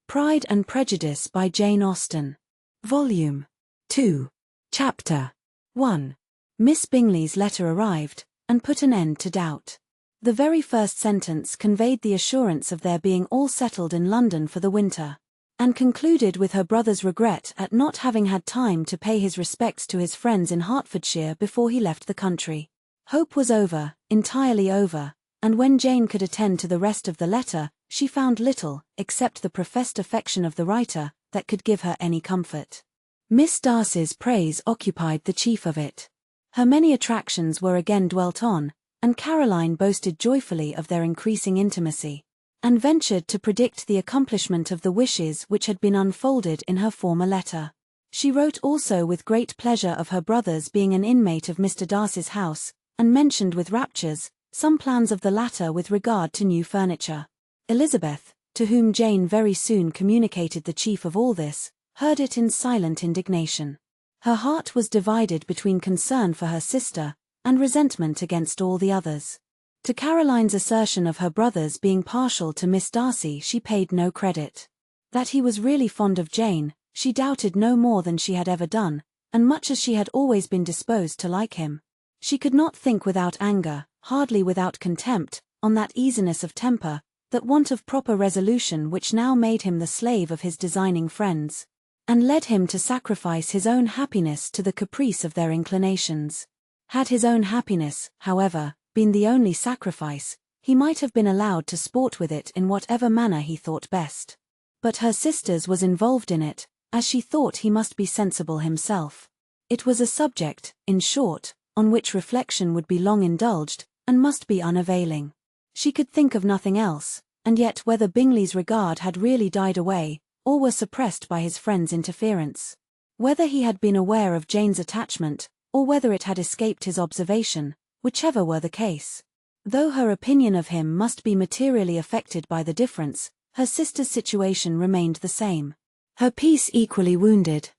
Pride and Prejudice by Jane Austen. Volume 2. Chapter 1. Miss Bingley's letter arrived, and put an end to doubt. The very first sentence conveyed the assurance of their being all settled in London for the winter, and concluded with her brother's regret at not having had time to pay his respects to his friends in Hertfordshire before he left the country. Hope was over, entirely over, and when Jane could attend to the rest of the letter, she found little, except the professed affection of the writer, that could give her any comfort. Miss Darcy's praise occupied the chief of it. Her many attractions were again dwelt on, and Caroline boasted joyfully of their increasing intimacy, and ventured to predict the accomplishment of the wishes which had been unfolded in her former letter. She wrote also with great pleasure of her brother's being an inmate of Mr. Darcy's house, and mentioned with raptures some plans of the latter with regard to new furniture. Elizabeth, to whom Jane very soon communicated the chief of all this, heard it in silent indignation. Her heart was divided between concern for her sister, and resentment against all the others. To Caroline's assertion of her brother's being partial to Miss Darcy she paid no credit. That he was really fond of Jane, she doubted no more than she had ever done, and much as she had always been disposed to like him, she could not think without anger, hardly without contempt, on that easiness of temper, that want of proper resolution which now made him the slave of his designing friends, and led him to sacrifice his own happiness to the caprice of their inclinations. Had his own happiness, however, been the only sacrifice, he might have been allowed to sport with it in whatever manner he thought best. But her sister's was involved in it, as she thought he must be sensible himself. It was a subject, in short, on which reflection would be long indulged, and must be unavailing. She could think of nothing else, and yet whether Bingley's regard had really died away, or were suppressed by his friend's interference, whether he had been aware of Jane's attachment, or whether it had escaped his observation, whichever were the case, though her opinion of him must be materially affected by the difference, her sister's situation remained the same, her peace equally wounded.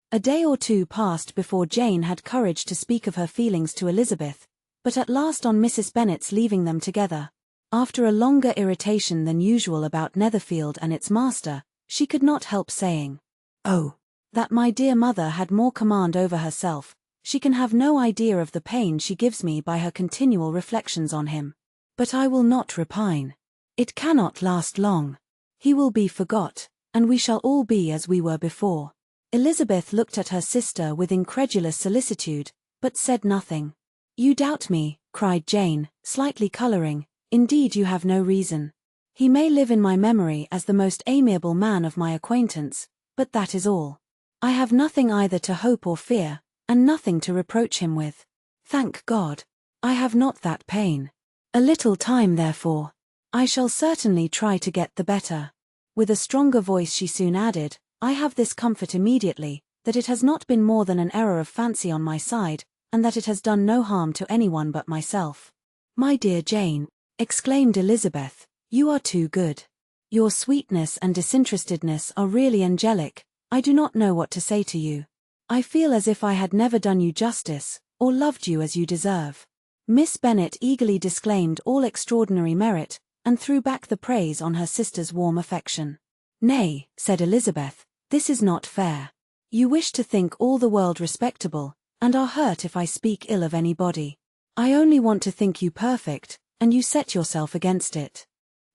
A day or two passed before Jane had courage to speak of her feelings to Elizabeth, but at last on Mrs. Bennet's leaving them together, after a longer irritation than usual about Netherfield and its master, she could not help saying, "Oh, that my dear mother had more command over herself. She can have no idea of the pain she gives me by her continual reflections on him. But I will not repine. It cannot last long. He will be forgot, and we shall all be as we were before." Elizabeth looked at her sister with incredulous solicitude, but said nothing. "You doubt me," cried Jane, slightly colouring. "Indeed you have no reason. He may live in my memory as the most amiable man of my acquaintance, but that is all. I have nothing either to hope or fear, and nothing to reproach him with. Thank God, I have not that pain. A little time therefore. I shall certainly try to get the better." With a stronger voice she soon added, "I have this comfort immediately, that it has not been more than an error of fancy on my side, and that it has done no harm to anyone but myself." "My dear Jane," exclaimed Elizabeth, "you are too good. Your sweetness and disinterestedness are really angelic. I do not know what to say to you. I feel as if I had never done you justice, or loved you as you deserve." Miss Bennet eagerly disclaimed all extraordinary merit, and threw back the praise on her sister's warm affection. "Nay," said Elizabeth, "this is not fair. You wish to think all the world respectable, and are hurt if I speak ill of anybody. I only want to think you perfect, and you set yourself against it.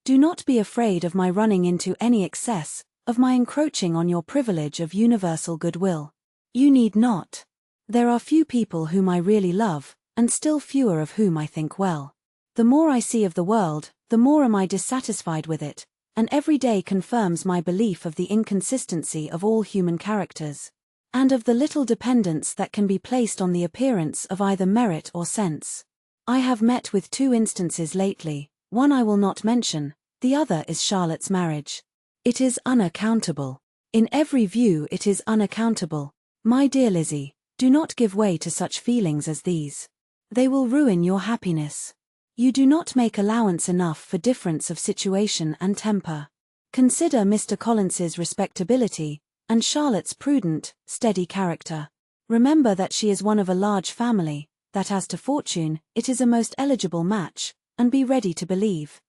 Do not be afraid of my running into any excess, of my encroaching on your privilege of universal goodwill. You need not. There are few people whom I really love, and still fewer of whom I think well. The more I see of the world, the more am I dissatisfied with it, and every day confirms my belief of the inconsistency of all human characters, and of the little dependence that can be placed on the appearance of either merit or sense. I have met with two instances lately, one I will not mention, the other is Charlotte's marriage. It is unaccountable. In every view it is unaccountable. My dear Lizzie, do not give way to such feelings as these. They will ruin your happiness. You do not make allowance enough for difference of situation and temper. Consider Mr. Collins's respectability, and Charlotte's prudent, steady character. Remember that she is one of a large family, that as to fortune, it is a most eligible match, and be ready to believe,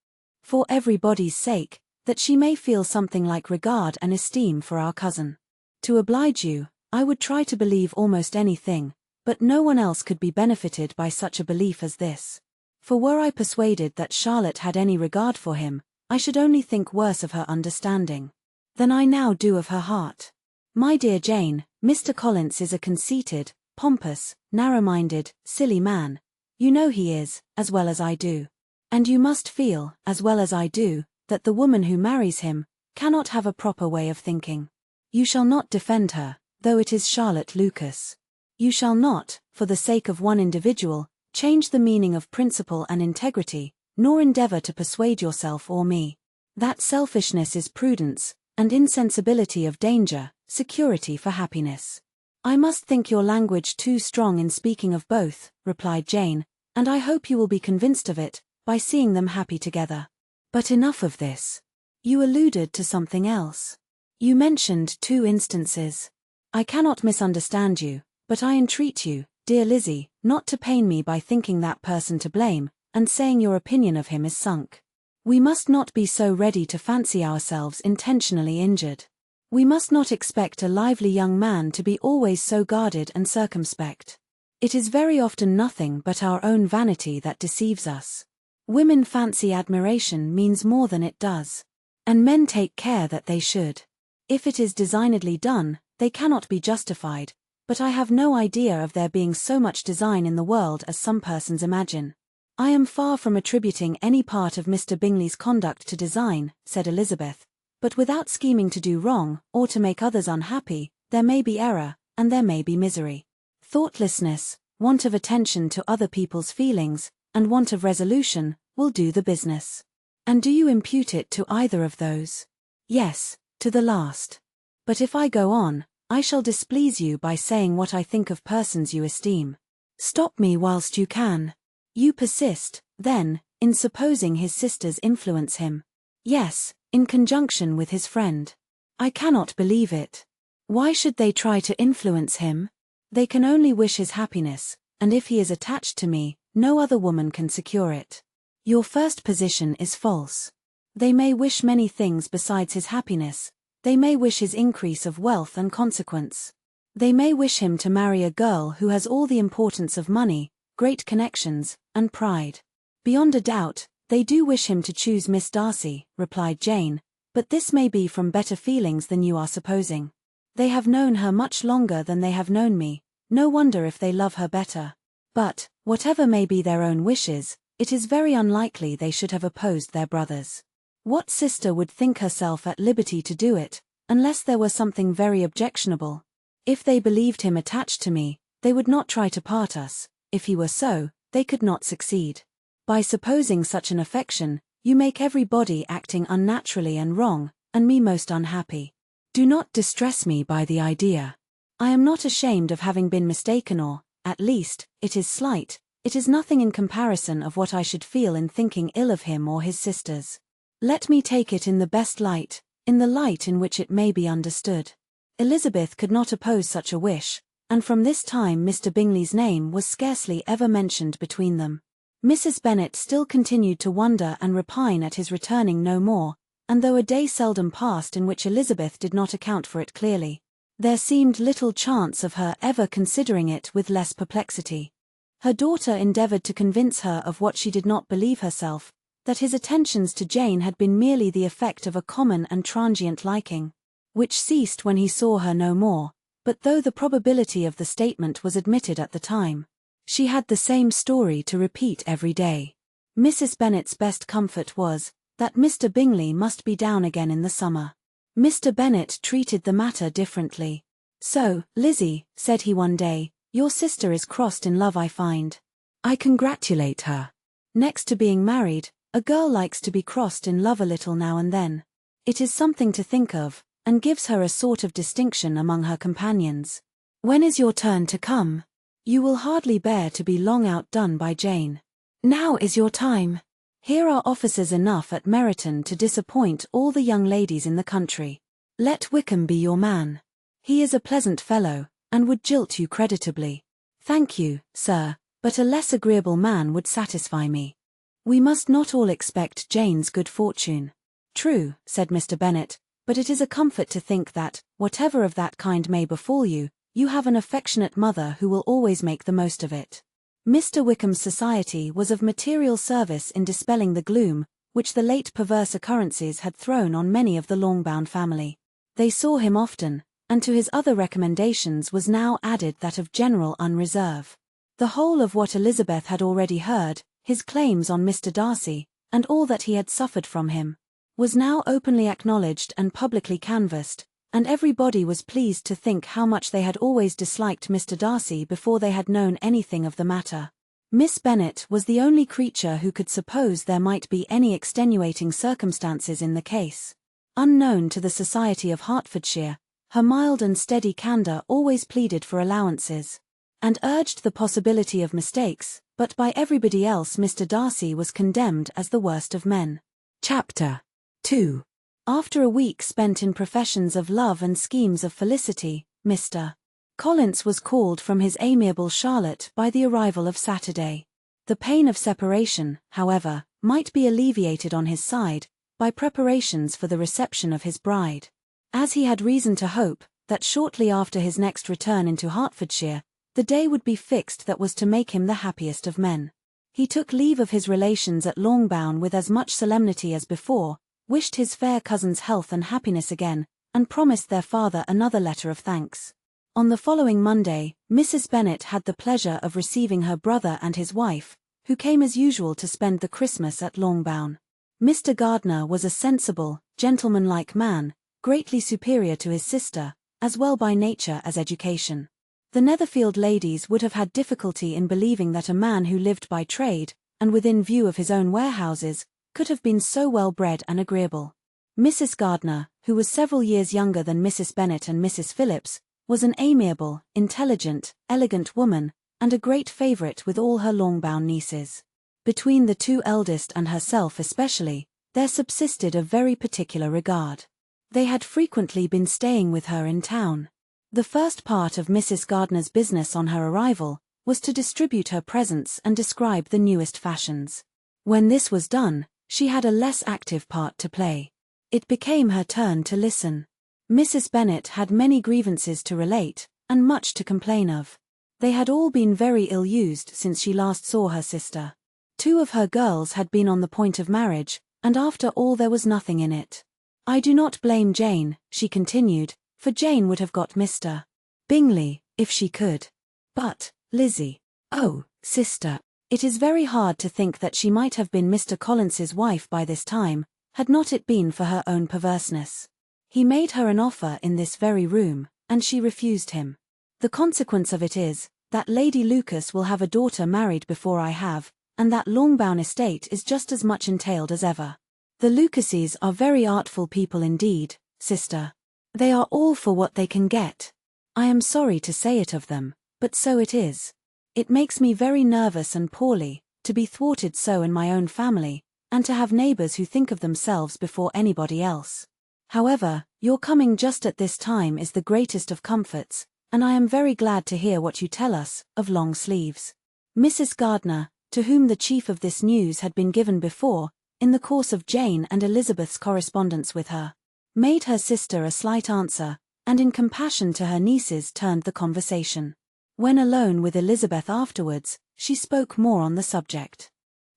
for everybody's sake, that she may feel something like regard and esteem for our cousin. To oblige you, I would try to believe almost anything, but no one else could be benefited by such a belief as this. For were I persuaded that Charlotte had any regard for him, I should only think worse of her understanding than I now do of her heart. My dear Jane, Mr. Collins is a conceited, pompous, narrow-minded, silly man. You know he is, as well as I do. And you must feel, as well as I do, that the woman who marries him cannot have a proper way of thinking. You shall not defend her, though it is Charlotte Lucas. You shall not, for the sake of one individual, change the meaning of principle and integrity, nor endeavor to persuade yourself or me that selfishness is prudence, and insensibility of danger, security for happiness. I must think your language too strong in speaking of both, replied Jane, and I hope you will be convinced of it, by seeing them happy together. But enough of this. You alluded to something else. You mentioned 2 instances. I cannot misunderstand you, but I entreat you, dear Lizzie, not to pain me by thinking that person to blame, and saying your opinion of him is sunk. We must not be so ready to fancy ourselves intentionally injured. We must not expect a lively young man to be always so guarded and circumspect. It is very often nothing but our own vanity that deceives us. Women fancy admiration means more than it does. And men take care that they should. If it is designedly done, they cannot be justified, but I have no idea of there being so much design in the world as some persons imagine. I am far from attributing any part of Mr. Bingley's conduct to design, said Elizabeth, but without scheming to do wrong, or to make others unhappy, there may be error, and there may be misery. Thoughtlessness, want of attention to other people's feelings, and want of resolution, will do the business. And do you impute it to either of those? Yes, to the last. But if I go on, I shall displease you by saying what I think of persons you esteem. Stop me whilst you can. You persist, then, in supposing his sisters influence him. Yes, in conjunction with his friend. I cannot believe it. Why should they try to influence him? They can only wish his happiness, and if he is attached to me, no other woman can secure it. Your first position is false. They may wish many things besides his happiness. They may wish his increase of wealth and consequence. They may wish him to marry a girl who has all the importance of money, great connections, and pride. Beyond a doubt, they do wish him to choose Miss Darcy, replied Jane, but this may be from better feelings than you are supposing. They have known her much longer than they have known me, no wonder if they love her better. But, whatever may be their own wishes, it is very unlikely they should have opposed their brothers. What sister would think herself at liberty to do it, unless there were something very objectionable? If they believed him attached to me, they would not try to part us. If he were so, they could not succeed. By supposing such an affection, you make everybody acting unnaturally and wrong, and me most unhappy. Do not distress me by the idea. I am not ashamed of having been mistaken or, at least, it is slight, it is nothing in comparison of what I should feel in thinking ill of him or his sisters. Let me take it in the best light, in the light in which it may be understood. Elizabeth could not oppose such a wish, and from this time Mr. Bingley's name was scarcely ever mentioned between them. Mrs. Bennet still continued to wonder and repine at his returning no more, and though a day seldom passed in which Elizabeth did not account for it clearly, there seemed little chance of her ever considering it with less perplexity. Her daughter endeavoured to convince her of what she did not believe herself, that his attentions to Jane had been merely the effect of a common and transient liking, which ceased when he saw her no more. But though the probability of the statement was admitted at the time, she had the same story to repeat every day. Mrs. Bennet's best comfort was, that Mr. Bingley must be down again in the summer. Mr. Bennet treated the matter differently. So, Lizzie, said he one day, your sister is crossed in love I find. I congratulate her. Next to being married, a girl likes to be crossed in love a little now and then. It is something to think of, and gives her a sort of distinction among her companions. When is your turn to come? You will hardly bear to be long outdone by Jane. Now is your time. Here are officers enough at Meryton to disappoint all the young ladies in the country. Let Wickham be your man. He is a pleasant fellow, and would jilt you creditably. Thank you, sir, but a less agreeable man would satisfy me. We must not all expect Jane's good fortune. "True," said Mr. Bennet, "but it is a comfort to think that, whatever of that kind may befall you, you have an affectionate mother who will always make the most of it." Mr. Wickham's society was of material service in dispelling the gloom which the late perverse occurrences had thrown on many of the Longbourn family. They saw him often, and to his other recommendations was now added that of general unreserve. The whole of what Elizabeth had already heard, his claims on Mr. Darcy, and all that he had suffered from him, was now openly acknowledged and publicly canvassed, and everybody was pleased to think how much they had always disliked Mr. Darcy before they had known anything of the matter. Miss Bennet was the only creature who could suppose there might be any extenuating circumstances in the case. Unknown to the society of Hertfordshire, her mild and steady candour always pleaded for allowances, and urged the possibility of mistakes, but by everybody else Mr. Darcy was condemned as the worst of men. Chapter 2. After a week spent in professions of love and schemes of felicity, Mr. Collins was called from his amiable Charlotte by the arrival of Saturday. The pain of separation, however, might be alleviated on his side, by preparations for the reception of his bride. As he had reason to hope, that shortly after his next return into Hertfordshire, the day would be fixed that was to make him the happiest of men. He took leave of his relations at Longbourn with as much solemnity as before, wished his fair cousin's health and happiness again, and promised their father another letter of thanks. On the following Monday, Mrs. Bennet had the pleasure of receiving her brother and his wife, who came as usual to spend the Christmas at Longbourn. Mr. Gardiner was a sensible, gentlemanlike man, greatly superior to his sister, as well by nature as education. The Netherfield ladies would have had difficulty in believing that a man who lived by trade, and within view of his own warehouses, could have been so well bred and agreeable. Mrs. Gardiner, who was several years younger than Mrs. Bennet and Mrs. Phillips, was an amiable, intelligent, elegant woman, and a great favourite with all her Longbourn nieces. Between the two eldest and herself especially, there subsisted a very particular regard. They had frequently been staying with her in town. The first part of Mrs. Gardiner's business on her arrival was to distribute her presents and describe the newest fashions. When this was done, she had a less active part to play. It became her turn to listen. Mrs. Bennet had many grievances to relate, and much to complain of. They had all been very ill-used since she last saw her sister. 2 of her girls had been on the point of marriage, and after all there was nothing in it. "I do not blame Jane," she continued, "for Jane would have got Mr. Bingley, if she could. But, Lizzie, oh, sister, it is very hard to think that she might have been Mr. Collins's wife by this time, had not it been for her own perverseness. He made her an offer in this very room, and she refused him. The consequence of it is, that Lady Lucas will have a daughter married before I have, and that Longbourn estate is just as much entailed as ever. The Lucases are very artful people indeed, sister. They are all for what they can get. I am sorry to say it of them, but so it is. It makes me very nervous and poorly, to be thwarted so in my own family, and to have neighbours who think of themselves before anybody else. However, your coming just at this time is the greatest of comforts, and I am very glad to hear what you tell us, of long sleeves." Mrs. Gardiner, to whom the chief of this news had been given before, in the course of Jane and Elizabeth's correspondence with her, made her sister a slight answer, and in compassion to her nieces turned the conversation. When alone with Elizabeth afterwards, she spoke more on the subject.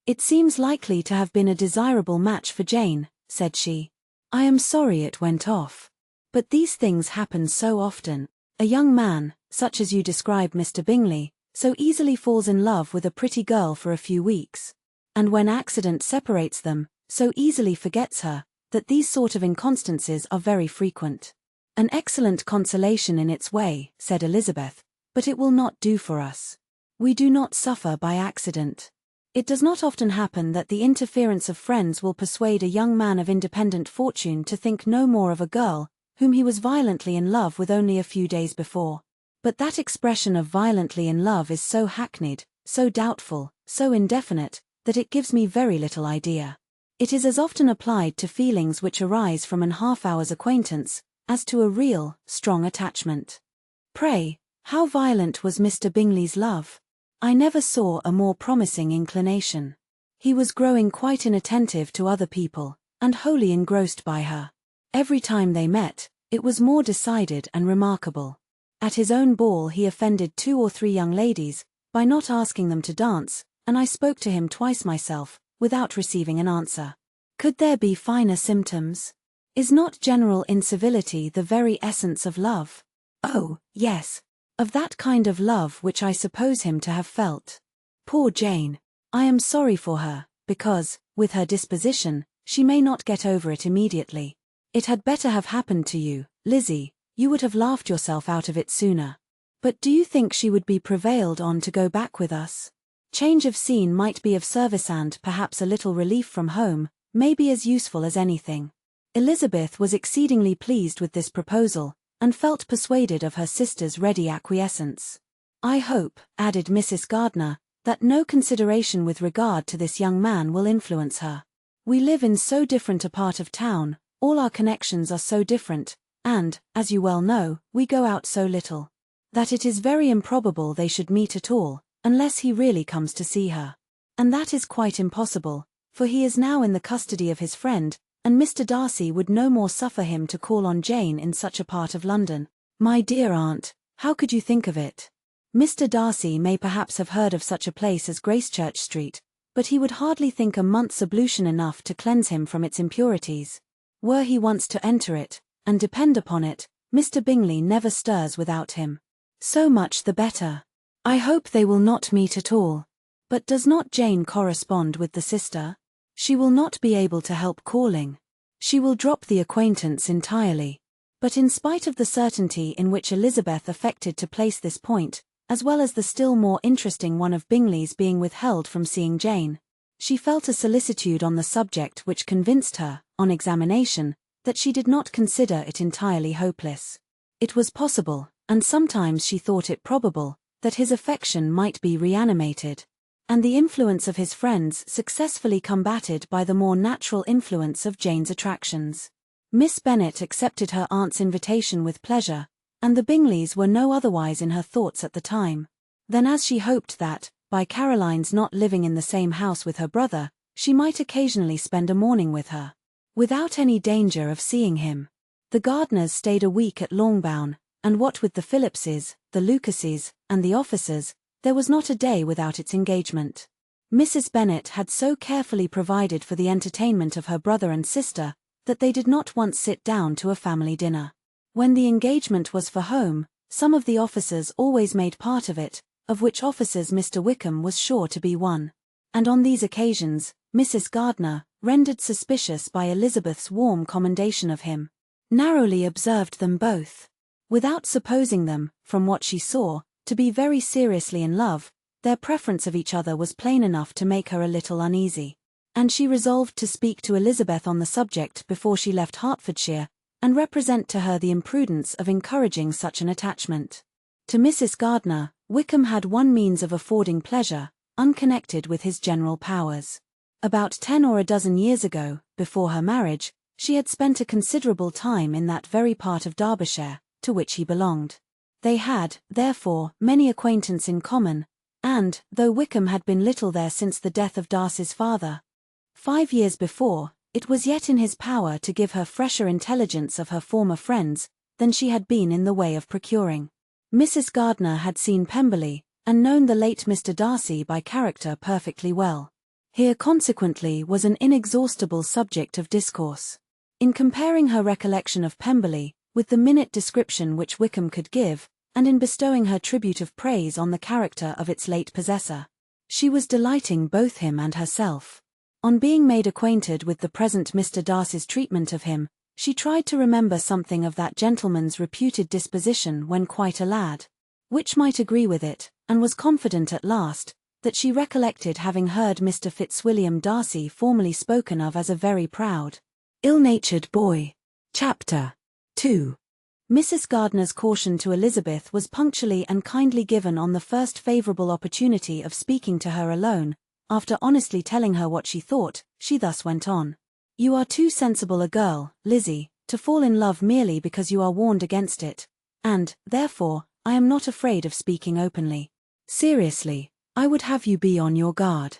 "It seems likely to have been a desirable match for Jane," said she. "I am sorry it went off. But these things happen so often. A young man, such as you describe Mr. Bingley, so easily falls in love with a pretty girl for a few weeks, and when accident separates them, so easily forgets her, that these sort of inconstancies are very frequent." "An excellent consolation in its way," said Elizabeth, "but it will not do for us. We do not suffer by accident. It does not often happen that the interference of friends will persuade a young man of independent fortune to think no more of a girl, whom he was violently in love with only a few days before. But that expression of violently in love is so hackneyed, so doubtful, so indefinite, that it gives me very little idea. It is as often applied to feelings which arise from an half-hour's acquaintance, as to a real, strong attachment. Pray, how violent was Mr. Bingley's love? I never saw a more promising inclination. He was growing quite inattentive to other people, and wholly engrossed by her. Every time they met, it was more decided and remarkable. At his own ball he offended 2 or 3 young ladies, by not asking them to dance, and I spoke to him twice myself, without receiving an answer. Could there be finer symptoms? Is not general incivility the very essence of love? Oh, yes. Of that kind of love which I suppose him to have felt. Poor Jane. I am sorry for her, because, with her disposition, she may not get over it immediately. It had better have happened to you, Lizzie, you would have laughed yourself out of it sooner. But do you think she would be prevailed on to go back with us? Change of scene might be of service and perhaps a little relief from home, may be as useful as anything. Elizabeth was exceedingly pleased with this proposal, and felt persuaded of her sister's ready acquiescence. I hope, added Mrs. Gardiner, that no consideration with regard to this young man will influence her. We live in so different a part of town, all our connections are so different, and, as you well know, we go out so little, that it is very improbable they should meet at all, unless he really comes to see her. And that is quite impossible, for he is now in the custody of his friend, and Mr. Darcy would no more suffer him to call on Jane in such a part of London. My dear aunt, how could you think of it? Mr. Darcy may perhaps have heard of such a place as Gracechurch Street, but he would hardly think a month's ablution enough to cleanse him from its impurities. Were he once to enter it, and depend upon it, Mr. Bingley never stirs without him. So much the better. I hope they will not meet at all. But does not Jane correspond with the sister? She will not be able to help calling. She will drop the acquaintance entirely. But in spite of the certainty in which Elizabeth affected to place this point, as well as the still more interesting one of Bingley's being withheld from seeing Jane, she felt a solicitude on the subject which convinced her, on examination, that she did not consider it entirely hopeless. It was possible, and sometimes she thought it probable, that his affection might be reanimated, and the influence of his friends successfully combated by the more natural influence of Jane's attractions. Miss Bennet accepted her aunt's invitation with pleasure, and the Bingleys were no otherwise in her thoughts at the time, than as she hoped that, by Caroline's not living in the same house with her brother, she might occasionally spend a morning with her, without any danger of seeing him. The Gardiners stayed a week at Longbourn, and what with the Phillipses, the Lucases, and the officers, there was not a day without its engagement. Mrs. Bennet had so carefully provided for the entertainment of her brother and sister, that they did not once sit down to a family dinner. When the engagement was for home, some of the officers always made part of it, of which officers Mr. Wickham was sure to be one. And on these occasions, Mrs. Gardiner, rendered suspicious by Elizabeth's warm commendation of him, narrowly observed them both. Without supposing them, from what she saw, to be very seriously in love, their preference of each other was plain enough to make her a little uneasy, and she resolved to speak to Elizabeth on the subject before she left Hertfordshire, and represent to her the imprudence of encouraging such an attachment. To Mrs. Gardiner, Wickham had one means of affording pleasure, unconnected with his general powers. About 10 or a dozen years ago, before her marriage, she had spent a considerable time in that very part of Derbyshire, to which he belonged. They had, therefore, many acquaintance in common, and, though Wickham had been little there since the death of Darcy's father, 5 years before, it was yet in his power to give her fresher intelligence of her former friends, than she had been in the way of procuring. Mrs. Gardiner had seen Pemberley, and known the late Mr. Darcy by character perfectly well. Here consequently was an inexhaustible subject of discourse. In comparing her recollection of Pemberley, with the minute description which Wickham could give, and in bestowing her tribute of praise on the character of its late possessor, she was delighting both him and herself. On being made acquainted with the present Mr. Darcy's treatment of him, she tried to remember something of that gentleman's reputed disposition when quite a lad, which might agree with it, and was confident at last, that she recollected having heard Mr. Fitzwilliam Darcy formerly spoken of as a very proud, ill-natured boy. Chapter 2. Mrs. Gardiner's caution to Elizabeth was punctually and kindly given on the first favourable opportunity of speaking to her alone. After honestly telling her what she thought, she thus went on. You are too sensible a girl, Lizzie, to fall in love merely because you are warned against it, and, therefore, I am not afraid of speaking openly. Seriously, I would have you be on your guard.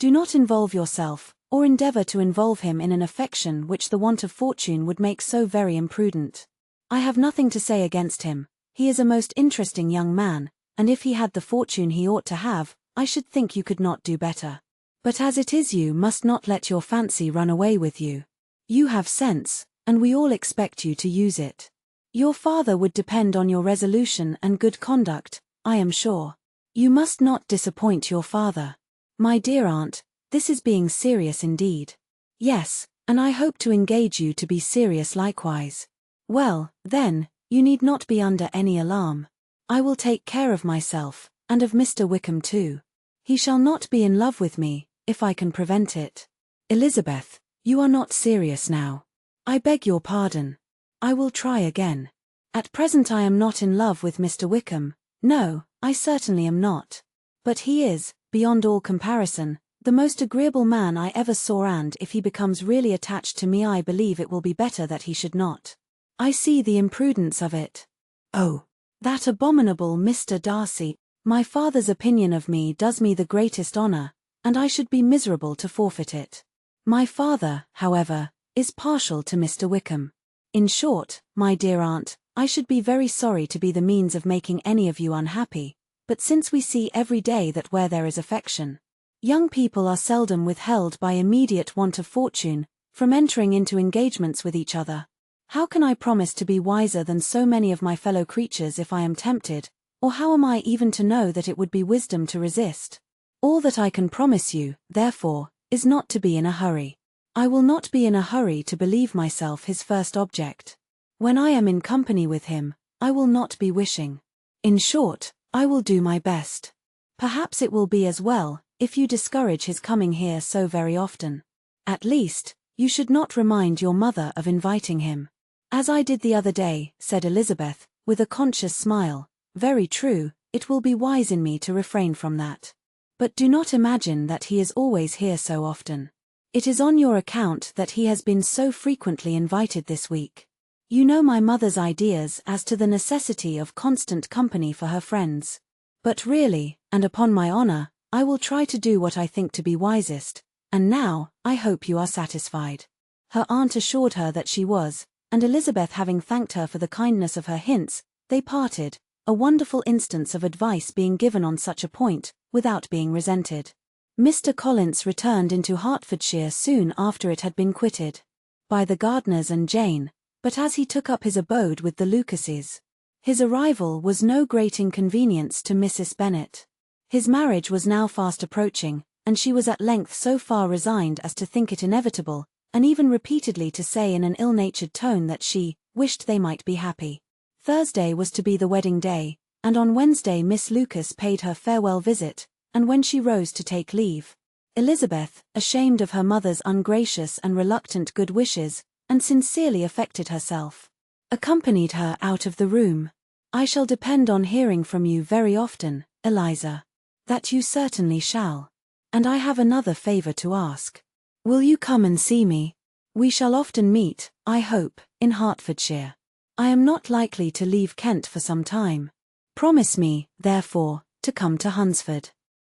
Do not involve yourself, or endeavour to involve him in an affection which the want of fortune would make so very imprudent. I have nothing to say against him. He is a most interesting young man, and if he had the fortune he ought to have, I should think you could not do better. But as it is, you must not let your fancy run away with you. You have sense, and we all expect you to use it. Your father would depend on your resolution and good conduct, I am sure. You must not disappoint your father. My dear aunt, this is being serious indeed. Yes, and I hope to engage you to be serious likewise. Well, then, you need not be under any alarm. I will take care of myself, and of Mr. Wickham too. He shall not be in love with me, if I can prevent it. Elizabeth, you are not serious now. I beg your pardon. I will try again. At present I am not in love with Mr. Wickham. No, I certainly am not. But he is, beyond all comparison, the most agreeable man I ever saw, and if he becomes really attached to me I believe it will be better that he should not. I see the imprudence of it. Oh, that abominable Mr. Darcy! My father's opinion of me does me the greatest honour, and I should be miserable to forfeit it. My father, however, is partial to Mr. Wickham. In short, my dear aunt, I should be very sorry to be the means of making any of you unhappy, but since we see every day that where there is affection, young people are seldom withheld by immediate want of fortune from entering into engagements with each other, how can I promise to be wiser than so many of my fellow creatures if I am tempted, or how am I even to know that it would be wisdom to resist? All that I can promise you, therefore, is not to be in a hurry. I will not be in a hurry to believe myself his first object. When I am in company with him, I will not be wishing. In short, I will do my best. Perhaps it will be as well, if you discourage his coming here so very often. At least, you should not remind your mother of inviting him. As I did the other day, said Elizabeth, with a conscious smile. Very true, it will be wise in me to refrain from that. But do not imagine that he is always here so often. It is on your account that he has been so frequently invited this week. You know my mother's ideas as to the necessity of constant company for her friends. But really, and upon my honour, I will try to do what I think to be wisest, and now, I hope you are satisfied. Her aunt assured her that she was, and Elizabeth having thanked her for the kindness of her hints, they parted, a wonderful instance of advice being given on such a point, without being resented. Mr. Collins returned into Hertfordshire soon after it had been quitted by the Gardiners and Jane, but as he took up his abode with the Lucases, his arrival was no great inconvenience to Mrs. Bennet. His marriage was now fast approaching, and she was at length so far resigned as to think it inevitable, and even repeatedly to say in an ill-natured tone that she wished they might be happy. Thursday was to be the wedding day, and on Wednesday Miss Lucas paid her farewell visit, and when she rose to take leave, Elizabeth, ashamed of her mother's ungracious and reluctant good wishes, and sincerely affected herself, accompanied her out of the room. I shall depend on hearing from you very often, Eliza. That you certainly shall. And I have another favour to ask. Will you come and see me? We shall often meet, I hope, in Hertfordshire. I am not likely to leave Kent for some time. Promise me, therefore, to come to Hunsford.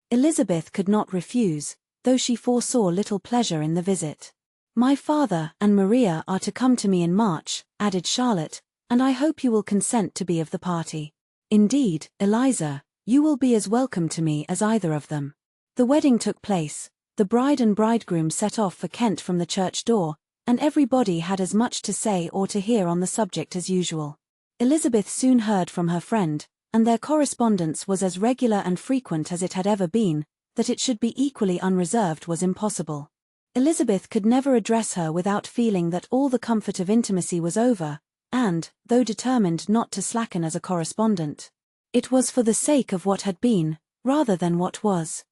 Elizabeth could not refuse, though she foresaw little pleasure in the visit. My father and Maria are to come to me in March, added Charlotte, and I hope you will consent to be of the party. Indeed, Eliza, you will be as welcome to me as either of them. The wedding took place, the bride and bridegroom set off for Kent from the church door, and everybody had as much to say or to hear on the subject as usual. Elizabeth soon heard from her friend, and their correspondence was as regular and frequent as it had ever been. That it should be equally unreserved was impossible. Elizabeth could never address her without feeling that all the comfort of intimacy was over, and, though determined not to slacken as a correspondent, it was for the sake of what had been, rather than what was.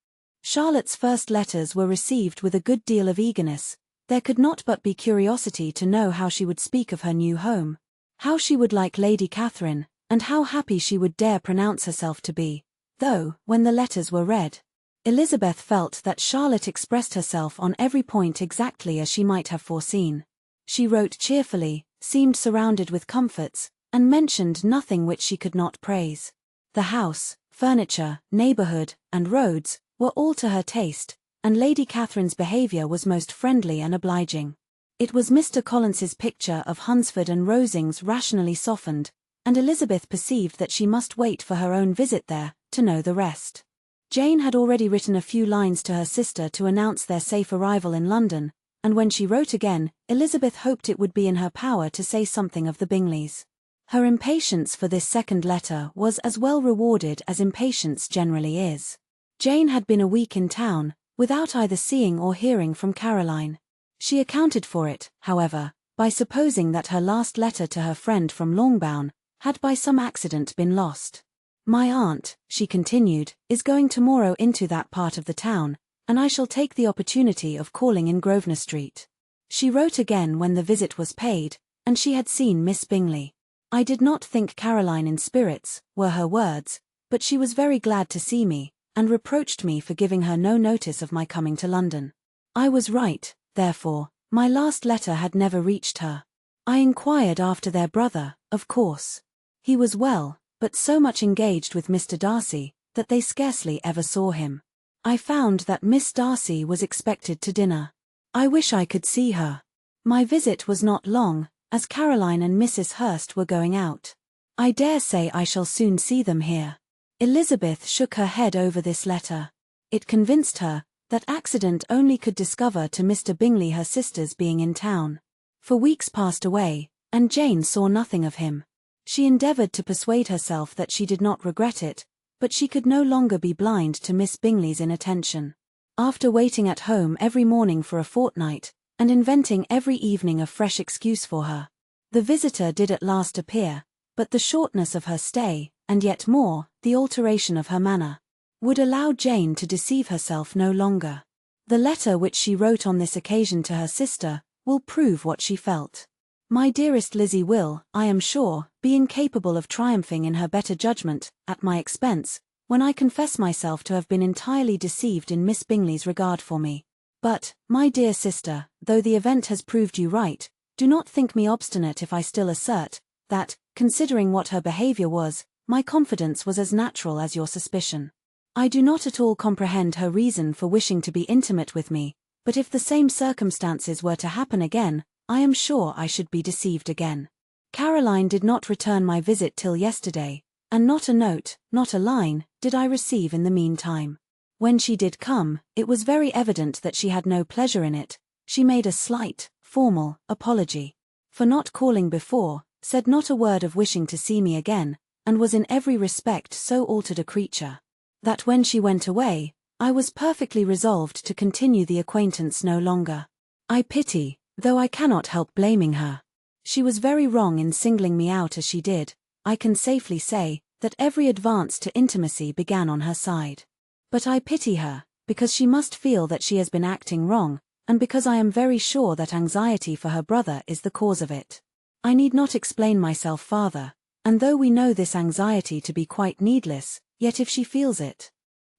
Charlotte's first letters were received with a good deal of eagerness. There could not but be curiosity to know how she would speak of her new home, how she would like Lady Catherine, and how happy she would dare pronounce herself to be, though, when the letters were read, Elizabeth felt that Charlotte expressed herself on every point exactly as she might have foreseen. She wrote cheerfully, seemed surrounded with comforts, and mentioned nothing which she could not praise. The house, furniture, neighbourhood, and roads, were all to her taste, and Lady Catherine's behaviour was most friendly and obliging. It was Mr. Collins's picture of Hunsford and Rosings rationally softened, and Elizabeth perceived that she must wait for her own visit there, to know the rest. Jane had already written a few lines to her sister to announce their safe arrival in London, and when she wrote again, Elizabeth hoped it would be in her power to say something of the Bingleys. Her impatience for this second letter was as well rewarded as impatience generally is. Jane had been a week in town, without either seeing or hearing from Caroline. She accounted for it, however, by supposing that her last letter to her friend from Longbourn had by some accident been lost. "My aunt," she continued, "is going tomorrow into that part of the town, and I shall take the opportunity of calling in Grosvenor Street." She wrote again when the visit was paid, and she had seen Miss Bingley. "I did not think Caroline in spirits," were her words, "but she was very glad to see me, and reproached me for giving her no notice of my coming to London. I was right, therefore, my last letter had never reached her. I inquired after their brother, of course. He was well, but so much engaged with Mr. Darcy, that they scarcely ever saw him. I found that Miss Darcy was expected to dinner. I wish I could see her. My visit was not long, as Caroline and Mrs. Hurst were going out. I dare say I shall soon see them here." Elizabeth shook her head over this letter. It convinced her that accident only could discover to Mr. Bingley her sister's being in town. For weeks passed away, and Jane saw nothing of him. She endeavoured to persuade herself that she did not regret it, but she could no longer be blind to Miss Bingley's inattention. After waiting at home every morning for a fortnight, and inventing every evening a fresh excuse for her, the visitor did at last appear, but the shortness of her stay, and yet more, the alteration of her manner, would allow Jane to deceive herself no longer. The letter which she wrote on this occasion to her sister will prove what she felt. "My dearest Lizzie will, I am sure, be incapable of triumphing in her better judgment, at my expense, when I confess myself to have been entirely deceived in Miss Bingley's regard for me. But, my dear sister, though the event has proved you right, do not think me obstinate if I still assert that, considering what her behaviour was, my confidence was as natural as your suspicion. I do not at all comprehend her reason for wishing to be intimate with me, but if the same circumstances were to happen again, I am sure I should be deceived again. Caroline did not return my visit till yesterday, and not a note, not a line, did I receive in the meantime. When she did come, it was very evident that she had no pleasure in it. She made a slight, formal, apology for not calling before, said not a word of wishing to see me again, and was in every respect so altered a creature, that when she went away, I was perfectly resolved to continue the acquaintance no longer. I pity, though I cannot help blaming her. She was very wrong in singling me out as she did. I can safely say that every advance to intimacy began on her side. But I pity her, because she must feel that she has been acting wrong, and because I am very sure that anxiety for her brother is the cause of it. I need not explain myself farther, and though we know this anxiety to be quite needless, yet if she feels it,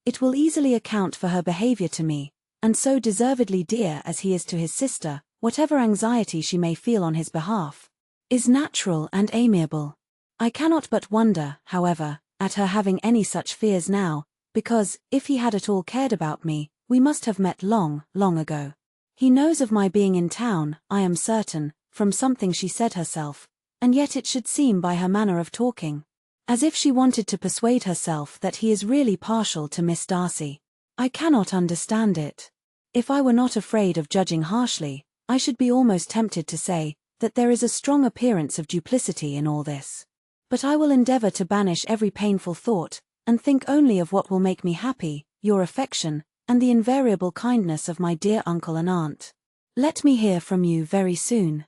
it will easily account for her behaviour to me, and so deservedly dear as he is to his sister, whatever anxiety she may feel on his behalf is natural and amiable. I cannot but wonder, however, at her having any such fears now, because, if he had at all cared about me, we must have met long, long ago. He knows of my being in town, I am certain, from something she said herself, and yet it should seem by her manner of talking as if she wanted to persuade herself that he is really partial to Miss Darcy. I cannot understand it. If I were not afraid of judging harshly, I should be almost tempted to say that there is a strong appearance of duplicity in all this. But I will endeavour to banish every painful thought, and think only of what will make me happy, your affection, and the invariable kindness of my dear uncle and aunt. Let me hear from you very soon.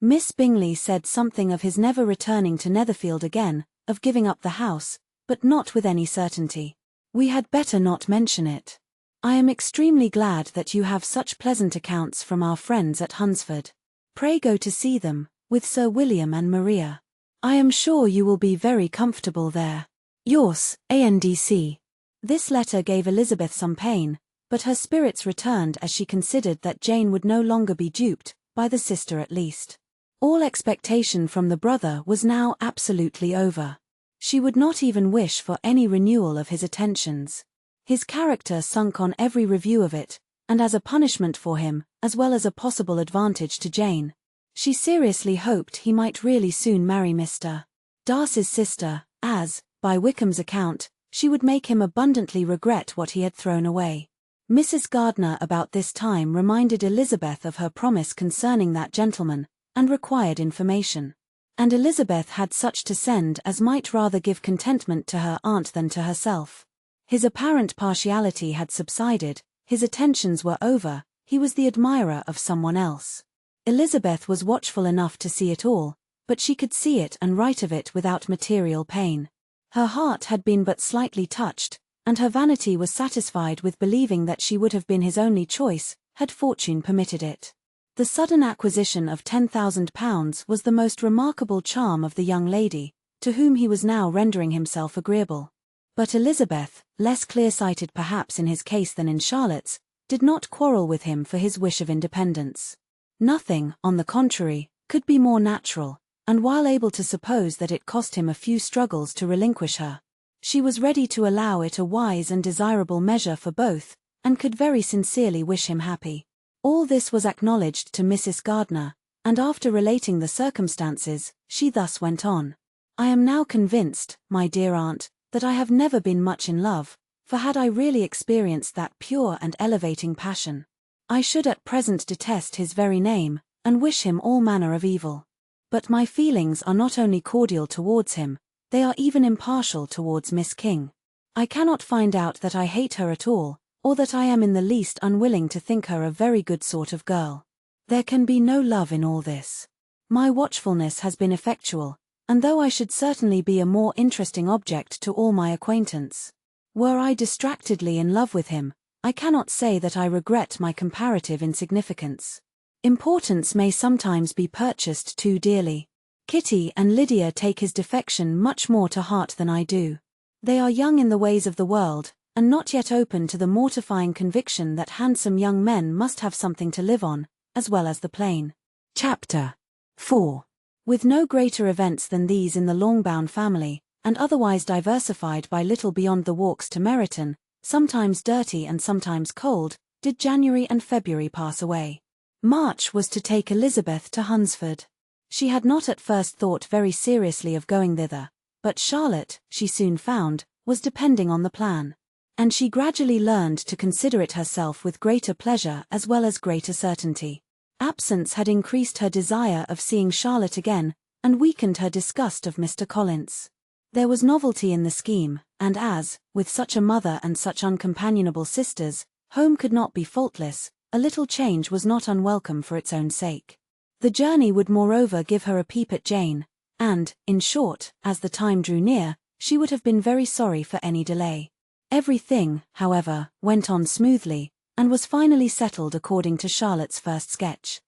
Miss Bingley said something of his never returning to Netherfield again, of giving up the house, but not with any certainty. We had better not mention it. I am extremely glad that you have such pleasant accounts from our friends at Hunsford. Pray go to see them, with Sir William and Maria. I am sure you will be very comfortable there. Yours, ANDC. This letter gave Elizabeth some pain, but her spirits returned as she considered that Jane would no longer be duped, by the sister at least. All expectation from the brother was now absolutely over. She would not even wish for any renewal of his attentions. His character sunk on every review of it, and as a punishment for him, as well as a possible advantage to Jane. She seriously hoped he might really soon marry Mr. Darcy's sister, as, by Wickham's account, she would make him abundantly regret what he had thrown away. Mrs. Gardiner about this time reminded Elizabeth of her promise concerning that gentleman, and required information. And Elizabeth had such to send as might rather give contentment to her aunt than to herself. His apparent partiality had subsided, his attentions were over, he was the admirer of someone else. Elizabeth was watchful enough to see it all, but she could see it and write of it without material pain. Her heart had been but slightly touched, and her vanity was satisfied with believing that she would have been his only choice, had fortune permitted it. The sudden acquisition of £10,000 was the most remarkable charm of the young lady, to whom he was now rendering himself agreeable. But Elizabeth, less clear-sighted perhaps in his case than in Charlotte's, did not quarrel with him for his wish of independence. Nothing, on the contrary, could be more natural, and while able to suppose that it cost him a few struggles to relinquish her, she was ready to allow it a wise and desirable measure for both, and could very sincerely wish him happy. All this was acknowledged to Mrs. Gardiner, and after relating the circumstances, she thus went on. I am now convinced, my dear aunt, that I have never been much in love, for had I really experienced that pure and elevating passion, I should at present detest his very name, and wish him all manner of evil. But my feelings are not only cordial towards him, they are even impartial towards Miss King. I cannot find out that I hate her at all, or that I am in the least unwilling to think her a very good sort of girl. There can be no love in all this. My watchfulness has been effectual, and though I should certainly be a more interesting object to all my acquaintance, were I distractedly in love with him, I cannot say that I regret my comparative insignificance. Importance may sometimes be purchased too dearly. Kitty and Lydia take his defection much more to heart than I do. They are young in the ways of the world, and not yet open to the mortifying conviction that handsome young men must have something to live on, as well as the plain. Chapter 4. With no greater events than these in the Longbourn family, and otherwise diversified by little beyond the walks to Meryton, sometimes dirty and sometimes cold, did January and February pass away. March was to take Elizabeth to Hunsford. She had not at first thought very seriously of going thither, but Charlotte, she soon found, was depending on the plan. And she gradually learned to consider it herself with greater pleasure as well as greater certainty. Absence had increased her desire of seeing Charlotte again, and weakened her disgust of Mr. Collins. There was novelty in the scheme, and as, with such a mother and such uncompanionable sisters, home could not be faultless, a little change was not unwelcome for its own sake. The journey would moreover give her a peep at Jane, and, in short, as the time drew near, she would have been very sorry for any delay. Everything, however, went on smoothly, and was finally settled according to Charlotte's first sketch.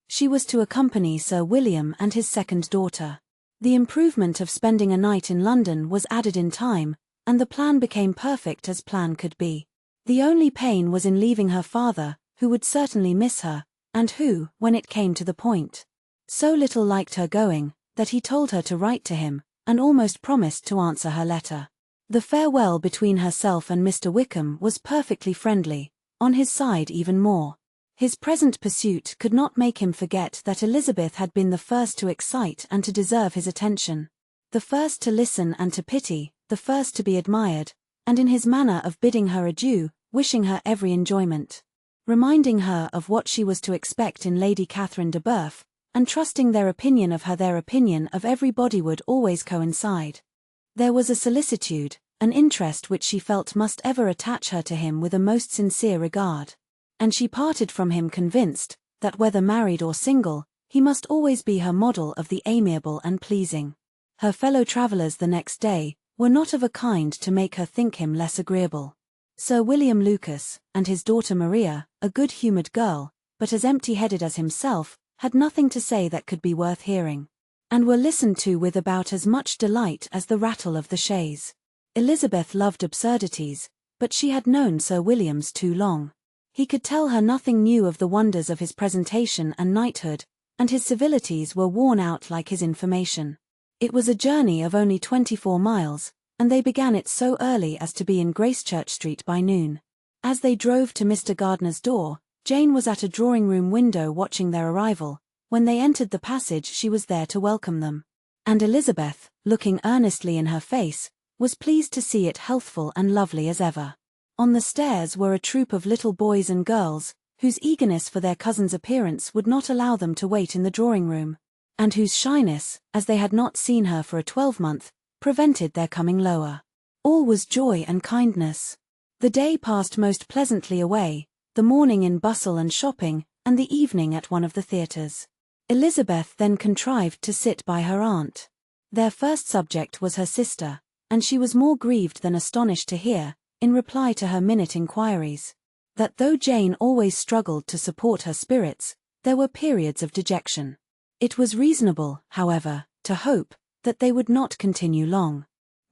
She was to accompany Sir William and his second daughter. The improvement of spending a night in London was added in time, and the plan became perfect as plan could be. The only pain was in leaving her father, who would certainly miss her, and who, when it came to the point, so little liked her going, that he told her to write to him, and almost promised to answer her letter. The farewell between herself and Mr. Wickham was perfectly friendly, on his side even more. His present pursuit could not make him forget that Elizabeth had been the first to excite and to deserve his attention, the first to listen and to pity, the first to be admired, and in his manner of bidding her adieu, wishing her every enjoyment, reminding her of what she was to expect in Lady Catherine de Bourgh, and trusting their opinion of everybody would always coincide. There was a solicitude, an interest which she felt must ever attach her to him with a most sincere regard. And she parted from him convinced, that whether married or single, he must always be her model of the amiable and pleasing. Her fellow travellers the next day were not of a kind to make her think him less agreeable. Sir William Lucas, and his daughter Maria, a good-humoured girl, but as empty-headed as himself, had nothing to say that could be worth hearing, and were listened to with about as much delight as the rattle of the chaise. Elizabeth loved absurdities, but she had known Sir William's too long. He could tell her nothing new of the wonders of his presentation and knighthood, and his civilities were worn out like his information. It was a journey of only 24 miles, and they began it so early as to be in Gracechurch Street by noon. As they drove to Mr. Gardiner's door, Jane was at a drawing-room window watching their arrival. When they entered the passage, she was there to welcome them. And Elizabeth, looking earnestly in her face, was pleased to see it healthful and lovely as ever. On the stairs were a troop of little boys and girls, whose eagerness for their cousin's appearance would not allow them to wait in the drawing-room, and whose shyness, as they had not seen her for a 12-month, prevented their coming lower. All was joy and kindness. The day passed most pleasantly away, the morning in bustle and shopping, and the evening at one of the theatres. Elizabeth then contrived to sit by her aunt. Their first subject was her sister, and she was more grieved than astonished to hear, in reply to her minute inquiries, that though Jane always struggled to support her spirits, there were periods of dejection. It was reasonable, however, to hope that they would not continue long.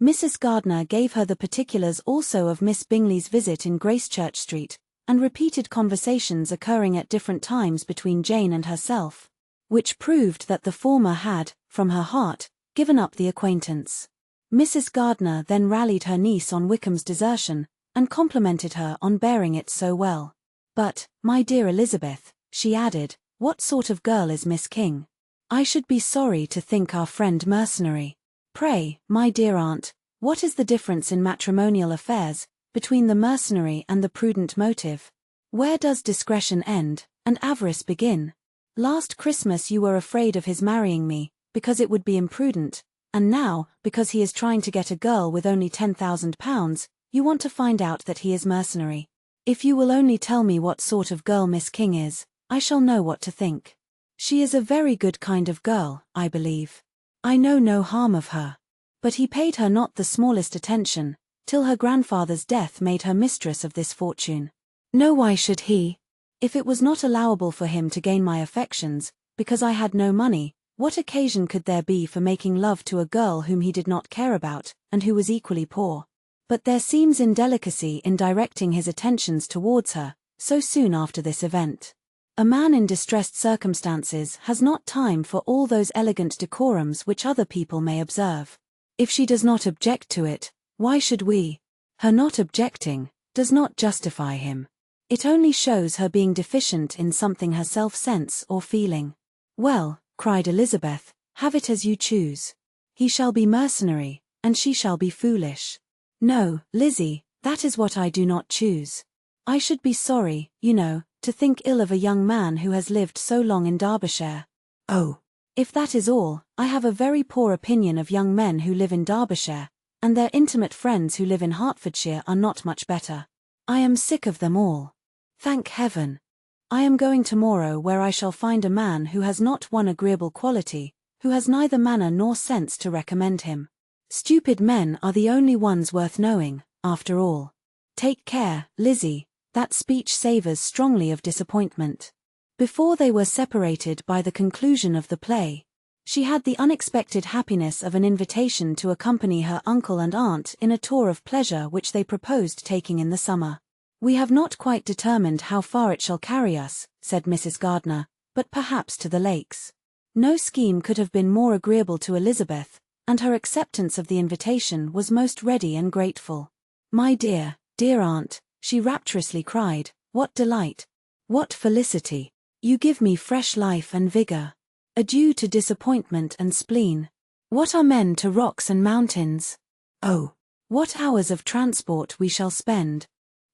Mrs. Gardiner gave her the particulars also of Miss Bingley's visit in Gracechurch Street, and repeated conversations occurring at different times between Jane and herself, which proved that the former had, from her heart, given up the acquaintance. Mrs. Gardiner then rallied her niece on Wickham's desertion, and complimented her on bearing it so well. "But, my dear Elizabeth," she added, "what sort of girl is Miss King? I should be sorry to think our friend mercenary. Pray, my dear aunt, what is the difference in matrimonial affairs, between the mercenary and the prudent motive? Where does discretion end, and avarice begin? Last Christmas you were afraid of his marrying me, because it would be imprudent, and now, because he is trying to get a girl with only £10,000, you want to find out that he is mercenary. If you will only tell me what sort of girl Miss King is, I shall know what to think. She is a very good kind of girl, I believe. I know no harm of her. But he paid her not the smallest attention, till her grandfather's death made her mistress of this fortune. No, why should he? If it was not allowable for him to gain my affections, because I had no money, what occasion could there be for making love to a girl whom he did not care about, and who was equally poor? But there seems indelicacy in directing his attentions towards her, so soon after this event. A man in distressed circumstances has not time for all those elegant decorums which other people may observe. If she does not object to it, why should we? Her not objecting does not justify him. It only shows her being deficient in something herself sense or feeling. Well, cried Elizabeth, have it as you choose. He shall be mercenary, and she shall be foolish. No, Lizzie, that is what I do not choose. I should be sorry, you know, to think ill of a young man who has lived so long in Derbyshire. Oh, if that is all, I have a very poor opinion of young men who live in Derbyshire, and their intimate friends who live in Hertfordshire are not much better. I am sick of them all. Thank heaven. I am going tomorrow where I shall find a man who has not one agreeable quality, who has neither manner nor sense to recommend him. Stupid men are the only ones worth knowing, after all. Take care, Lizzie, that speech savours strongly of disappointment. Before they were separated by the conclusion of the play, she had the unexpected happiness of an invitation to accompany her uncle and aunt in a tour of pleasure which they proposed taking in the summer. "We have not quite determined how far it shall carry us," said Mrs. Gardiner, "but perhaps to the lakes." No scheme could have been more agreeable to Elizabeth, and her acceptance of the invitation was most ready and grateful. "My dear, dear aunt," she rapturously cried, "what delight! What felicity! You give me fresh life and vigour. Adieu to disappointment and spleen. What are men to rocks and mountains? Oh, what hours of transport we shall spend!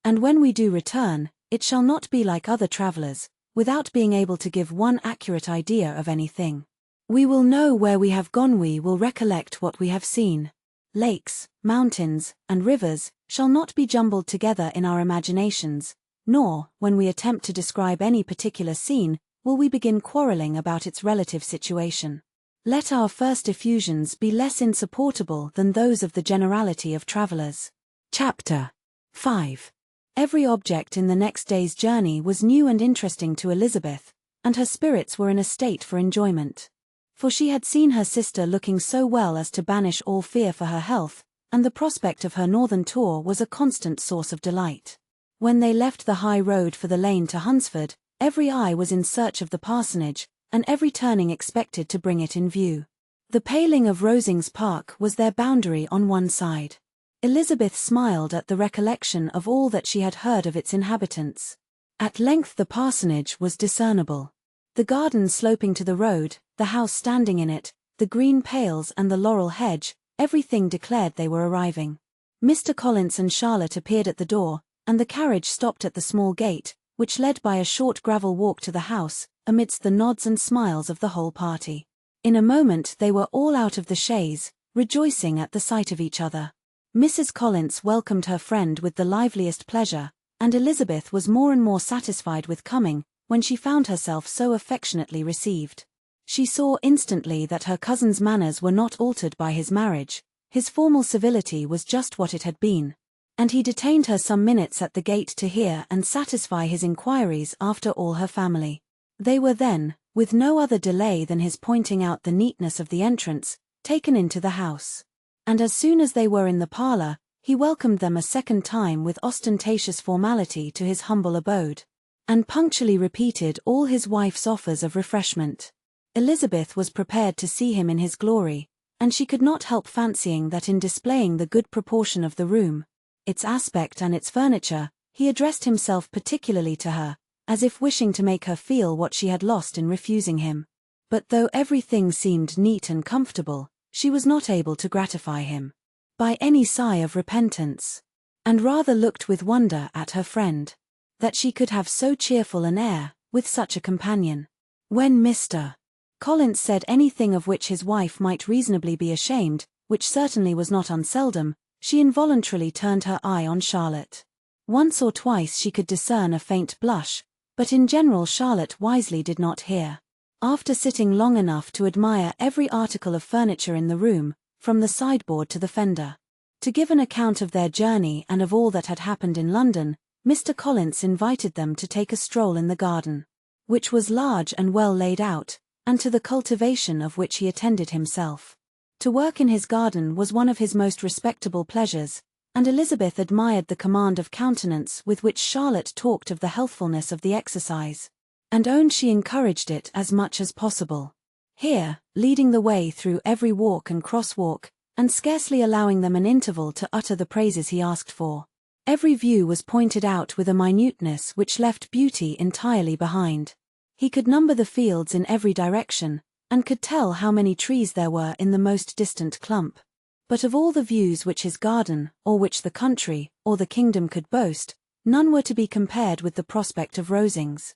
And when we do return, it shall not be like other travellers, without being able to give one accurate idea of anything. We will know where we have gone, we will recollect what we have seen. Lakes, mountains, and rivers shall not be jumbled together in our imaginations, nor, when we attempt to describe any particular scene, will we begin quarrelling about its relative situation. Let our first effusions be less insupportable than those of the generality of travellers. Chapter 5. Every object in the next day's journey was new and interesting to Elizabeth, and her spirits were in a state for enjoyment. For she had seen her sister looking so well as to banish all fear for her health, and the prospect of her northern tour was a constant source of delight. When they left the high road for the lane to Hunsford, every eye was in search of the parsonage, and every turning expected to bring it in view. The paling of Rosings Park was their boundary on one side. Elizabeth smiled at the recollection of all that she had heard of its inhabitants. At length the parsonage was discernible. The garden sloping to the road, the house standing in it, the green pales and the laurel hedge, everything declared they were arriving. Mr. Collins and Charlotte appeared at the door, and the carriage stopped at the small gate, which led by a short gravel walk to the house, amidst the nods and smiles of the whole party. In a moment they were all out of the chaise, rejoicing at the sight of each other. Mrs. Collins welcomed her friend with the liveliest pleasure, and Elizabeth was more and more satisfied with coming, when she found herself so affectionately received. She saw instantly that her cousin's manners were not altered by his marriage, his formal civility was just what it had been. And he detained her some minutes at the gate to hear and satisfy his inquiries after all her family. They were then, with no other delay than his pointing out the neatness of the entrance, taken into the house. And as soon as they were in the parlour, he welcomed them a second time with ostentatious formality to his humble abode, and punctually repeated all his wife's offers of refreshment. Elizabeth was prepared to see him in his glory, and she could not help fancying that in displaying the good proportion of the room, its aspect and its furniture, he addressed himself particularly to her, as if wishing to make her feel what she had lost in refusing him. But though everything seemed neat and comfortable, she was not able to gratify him by any sigh of repentance, and rather looked with wonder at her friend, that she could have so cheerful an air, with such a companion. When Mr. Collins said anything of which his wife might reasonably be ashamed, which certainly was not unseldom, she involuntarily turned her eye on Charlotte. Once or twice she could discern a faint blush, but in general Charlotte wisely did not hear. After sitting long enough to admire every article of furniture in the room, from the sideboard to the fender, to give an account of their journey and of all that had happened in London, Mr. Collins invited them to take a stroll in the garden, which was large and well laid out, and to the cultivation of which he attended himself. To work in his garden was one of his most respectable pleasures, and Elizabeth admired the command of countenance with which Charlotte talked of the healthfulness of the exercise, and owned she encouraged it as much as possible. Here, leading the way through every walk and cross-walk, and scarcely allowing them an interval to utter the praises he asked for, every view was pointed out with a minuteness which left beauty entirely behind. He could number the fields in every direction, and could tell how many trees there were in the most distant clump. But of all the views which his garden, or which the country, or the kingdom could boast, none were to be compared with the prospect of Rosings,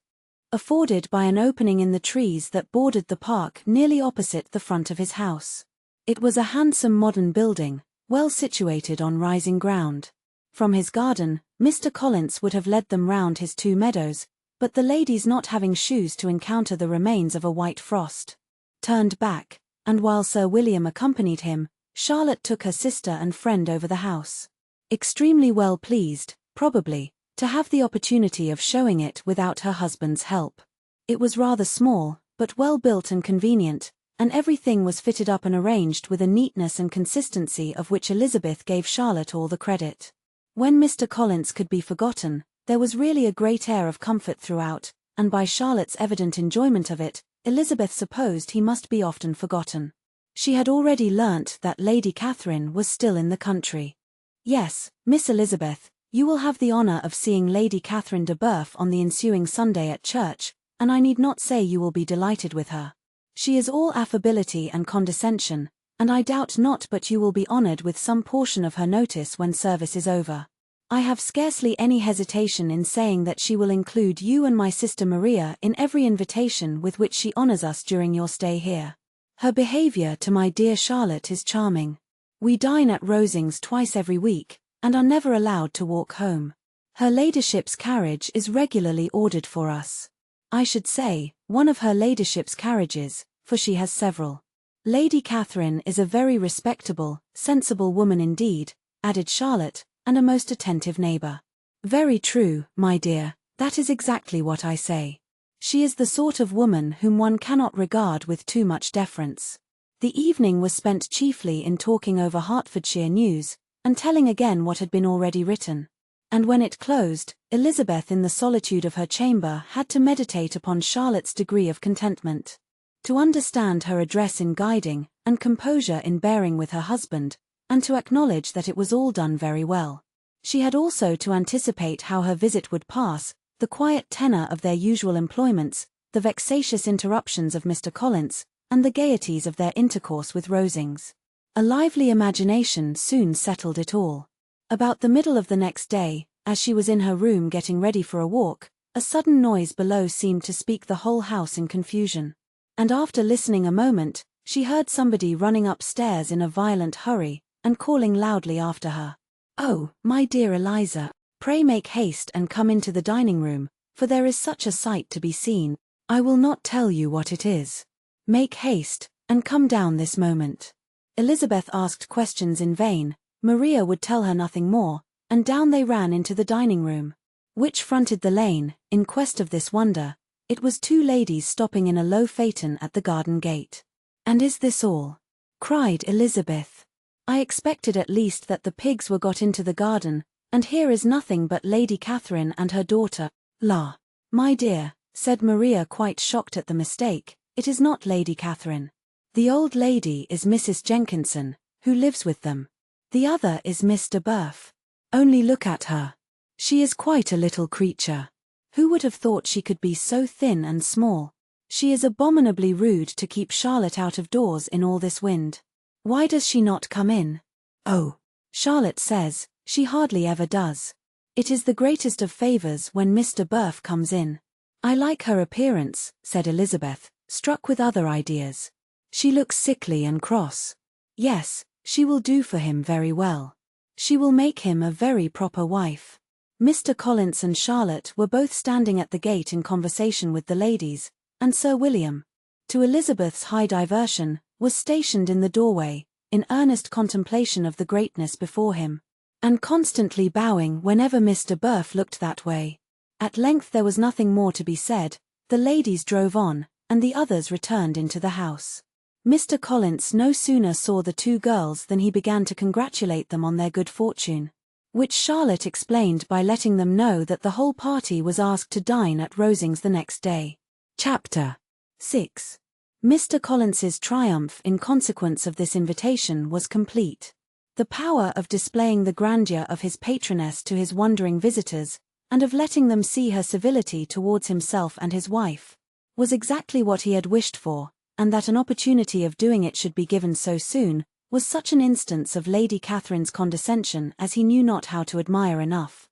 afforded by an opening in the trees that bordered the park nearly opposite the front of his house. It was a handsome modern building, well situated on rising ground. From his garden, Mr. Collins would have led them round his 2 meadows, but the ladies not having shoes to encounter the remains of a white frost, turned back, and while Sir William accompanied him, Charlotte took her sister and friend over the house, extremely well pleased, probably, to have the opportunity of showing it without her husband's help. It was rather small, but well built and convenient, and everything was fitted up and arranged with a neatness and consistency of which Elizabeth gave Charlotte all the credit. When Mr. Collins could be forgotten, there was really a great air of comfort throughout, and by Charlotte's evident enjoyment of it, Elizabeth supposed he must be often forgotten. She had already learnt that Lady Catherine was still in the country. Yes, Miss Elizabeth, you will have the honour of seeing Lady Catherine de Bourgh on the ensuing Sunday at church, and I need not say you will be delighted with her. She is all affability and condescension, and I doubt not but you will be honoured with some portion of her notice when service is over. I have scarcely any hesitation in saying that she will include you and my sister Maria in every invitation with which she honours us during your stay here. Her behaviour to my dear Charlotte is charming. We dine at Rosings twice every week, and are never allowed to walk home. Her ladyship's carriage is regularly ordered for us. I should say, one of her ladyship's carriages, for she has several. Lady Catherine is a very respectable, sensible woman indeed, added Charlotte, and a most attentive neighbour. Very true, my dear, that is exactly what I say. She is the sort of woman whom one cannot regard with too much deference. The evening was spent chiefly in talking over Hertfordshire news, and telling again what had been already written. And when it closed, Elizabeth in the solitude of her chamber had to meditate upon Charlotte's degree of contentment. To understand her address in guiding, and composure in bearing with her husband, and to acknowledge that it was all done very well. She had also to anticipate how her visit would pass, the quiet tenor of their usual employments, the vexatious interruptions of Mr. Collins, and the gaieties of their intercourse with Rosings. A lively imagination soon settled it all. About the middle of the next day, as she was in her room getting ready for a walk, a sudden noise below seemed to speak the whole house in confusion. And after listening a moment, she heard somebody running upstairs in a violent hurry, and calling loudly after her. "Oh, my dear Eliza, pray make haste and come into the dining room, for there is such a sight to be seen. I will not tell you what it is. Make haste, and come down this moment." Elizabeth asked questions in vain, Maria would tell her nothing more, and down they ran into the dining room, which fronted the lane. In quest of this wonder, it was two ladies stopping in a low phaeton at the garden gate. "And is this all?" cried Elizabeth. "I expected at least that the pigs were got into the garden, and here is nothing but Lady Catherine and her daughter." "La, my dear," said Maria, quite shocked at the mistake, "it is not Lady Catherine. The old lady is Mrs. Jenkinson, who lives with them. The other is Miss de Bourgh. Only look at her. She is quite a little creature. Who would have thought she could be so thin and small? She is abominably rude to keep Charlotte out of doors in all this wind. Why does she not come in?" "Oh, Charlotte says, she hardly ever does. It is the greatest of favors when Miss de Bourgh comes in." "I like her appearance," said Elizabeth, struck with other ideas. "She looks sickly and cross. Yes, she will do for him very well. She will make him a very proper wife." Mr. Collins and Charlotte were both standing at the gate in conversation with the ladies, and Sir William, to Elizabeth's high diversion, was stationed in the doorway, in earnest contemplation of the greatness before him, and constantly bowing whenever Miss de Bourgh looked that way. At length there was nothing more to be said, the ladies drove on, and the others returned into the house. Mr. Collins no sooner saw the two girls than he began to congratulate them on their good fortune, which Charlotte explained by letting them know that the whole party was asked to dine at Rosings the next day. Chapter 6. Mr. Collins's triumph in consequence of this invitation was complete. The power of displaying the grandeur of his patroness to his wondering visitors, and of letting them see her civility towards himself and his wife, was exactly what he had wished for, and that an opportunity of doing it should be given so soon, was such an instance of Lady Catherine's condescension as he knew not how to admire enough.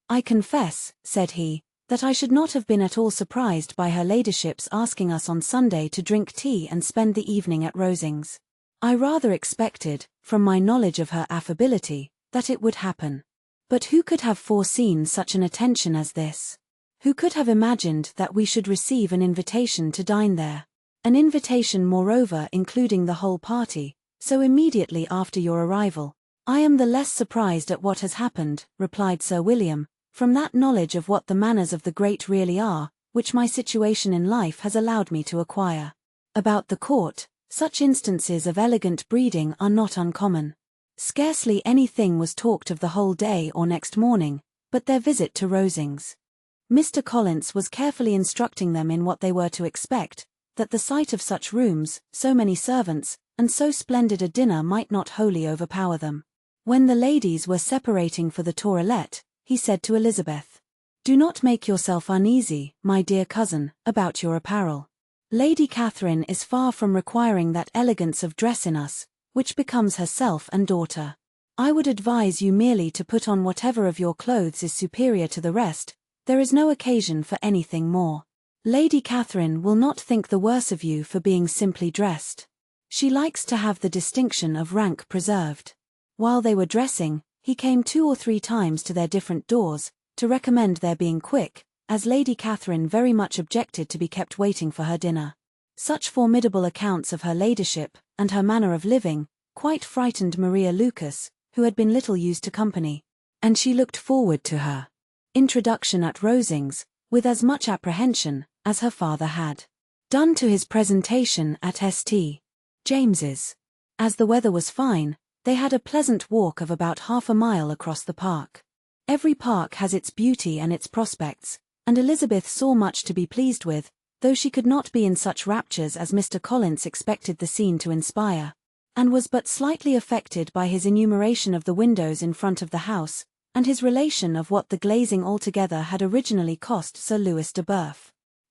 "I confess," said he, "that I should not have been at all surprised by her ladyship's asking us on Sunday to drink tea and spend the evening at Rosings. I rather expected, from my knowledge of her affability, that it would happen. But who could have foreseen such an attention as this? Who could have imagined that we should receive an invitation to dine there? An invitation moreover including the whole party, so immediately after your arrival." "I am the less surprised at what has happened," replied Sir William, "from that knowledge of what the manners of the great really are, which my situation in life has allowed me to acquire. About the court, such instances of elegant breeding are not uncommon. Scarcely anything was talked of the whole day or next morning, but their visit to Rosings. Mr. Collins was carefully instructing them in what they were to expect, that the sight of such rooms, so many servants, and so splendid a dinner might not wholly overpower them. When the ladies were separating for the toilette, he said to Elizabeth, "Do not make yourself uneasy, my dear cousin, about your apparel. Lady Catherine is far from requiring that elegance of dress in us, which becomes herself and daughter. I would advise you merely to put on whatever of your clothes is superior to the rest. There is no occasion for anything more. Lady Catherine will not think the worse of you for being simply dressed. She likes to have the distinction of rank preserved." While they were dressing, he came 2 or 3 times to their different doors, to recommend their being quick, as Lady Catherine very much objected to be kept waiting for her dinner. Such formidable accounts of her ladyship, and her manner of living, quite frightened Maria Lucas, who had been little used to company, and she looked forward to her introduction at Rosings, with as much apprehension as her father had done to his presentation at St. James's. As the weather was fine, they had a pleasant walk of about half a mile across the park. Every park has its beauty and its prospects, and Elizabeth saw much to be pleased with, though she could not be in such raptures as Mr. Collins expected the scene to inspire. and was but slightly affected by his enumeration of the windows in front of the house, and his relation of what the glazing altogether had originally cost Sir Lewis de Burgh.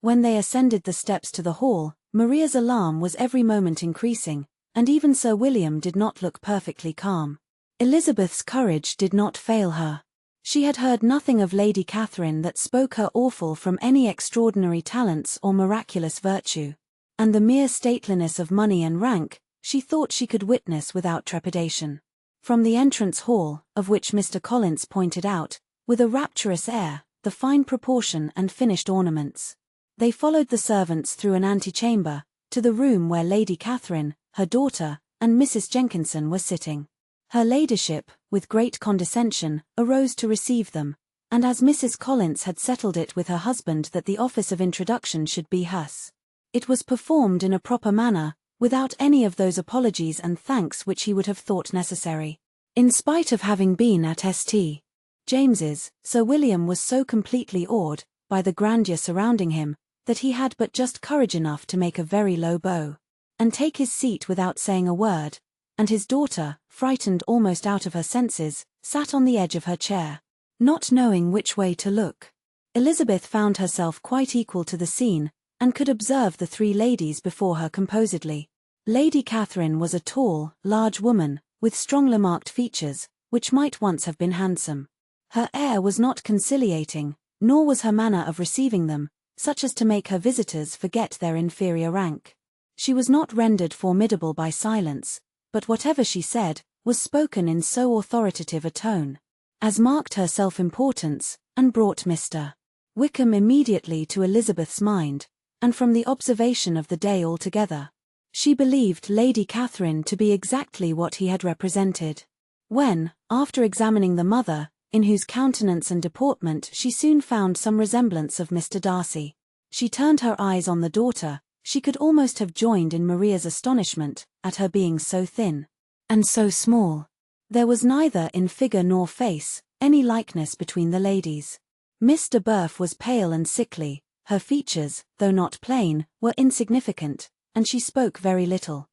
When they ascended the steps to the hall, Maria's alarm was every moment increasing, and even Sir William did not look perfectly calm. Elizabeth's courage did not fail her. She had heard nothing of Lady Catherine that spoke her awful from any extraordinary talents or miraculous virtue, and the mere stateliness of money and rank, she thought she could witness without trepidation. From the entrance hall, of which Mr. Collins pointed out, with a rapturous air, the fine proportion and finished ornaments, they followed the servants through an antechamber, to the room where Lady Catherine, her daughter, and Mrs. Jenkinson were sitting. Her ladyship, with great condescension, arose to receive them, and as Mrs. Collins had settled it with her husband that the office of introduction should be hers, it was performed in a proper manner, without any of those apologies and thanks which he would have thought necessary. In spite of having been at St. James's, Sir William was so completely awed by the grandeur surrounding him, that he had but just courage enough to make a very low bow, and take his seat without saying a word, and his daughter, frightened almost out of her senses, sat on the edge of her chair, not knowing which way to look. Elizabeth found herself quite equal to the scene, and could observe the three ladies before her composedly. Lady Catherine was a tall, large woman, with strongly marked features, which might once have been handsome. Her air was not conciliating, nor was her manner of receiving them, such as to make her visitors forget their inferior rank. She was not rendered formidable by silence, but whatever she said, was spoken in so authoritative a tone, as marked her self-importance, and brought Mr. Wickham immediately to Elizabeth's mind, and from the observation of the day altogether, she believed Lady Catherine to be exactly what he had represented. When, after examining the mother, in whose countenance and deportment she soon found some resemblance of Mr. Darcy, she turned her eyes on the daughter, she could almost have joined in Maria's astonishment at her being so thin and so small. There was neither in figure nor face any likeness between the ladies. Miss de Burgh was pale and sickly, her features, though not plain, were insignificant, and she spoke very little,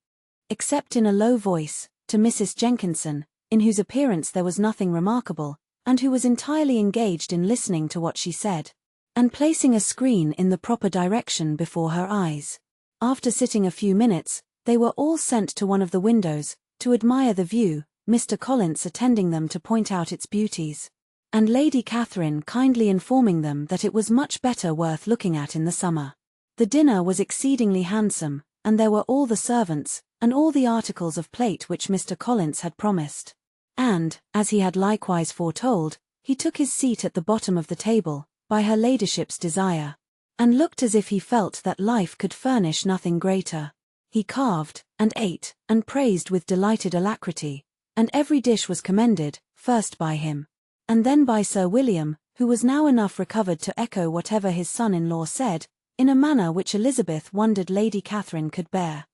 except in a low voice, to Mrs. Jenkinson, in whose appearance there was nothing remarkable, and who was entirely engaged in listening to what she said, and placing a screen in the proper direction before her eyes. After sitting a few minutes, they were all sent to one of the windows, to admire the view, Mr. Collins attending them to point out its beauties, and Lady Catherine kindly informing them that it was much better worth looking at in the summer. The dinner was exceedingly handsome, and there were all the servants, and all the articles of plate which Mr. Collins had promised. And, as he had likewise foretold, he took his seat at the bottom of the table, by her ladyship's desire, and looked as if he felt that life could furnish nothing greater. He carved, and ate, and praised with delighted alacrity, and every dish was commended, first by him, and then by Sir William, who was now enough recovered to echo whatever his son-in-law said, in a manner which Elizabeth wondered Lady Catherine could bear.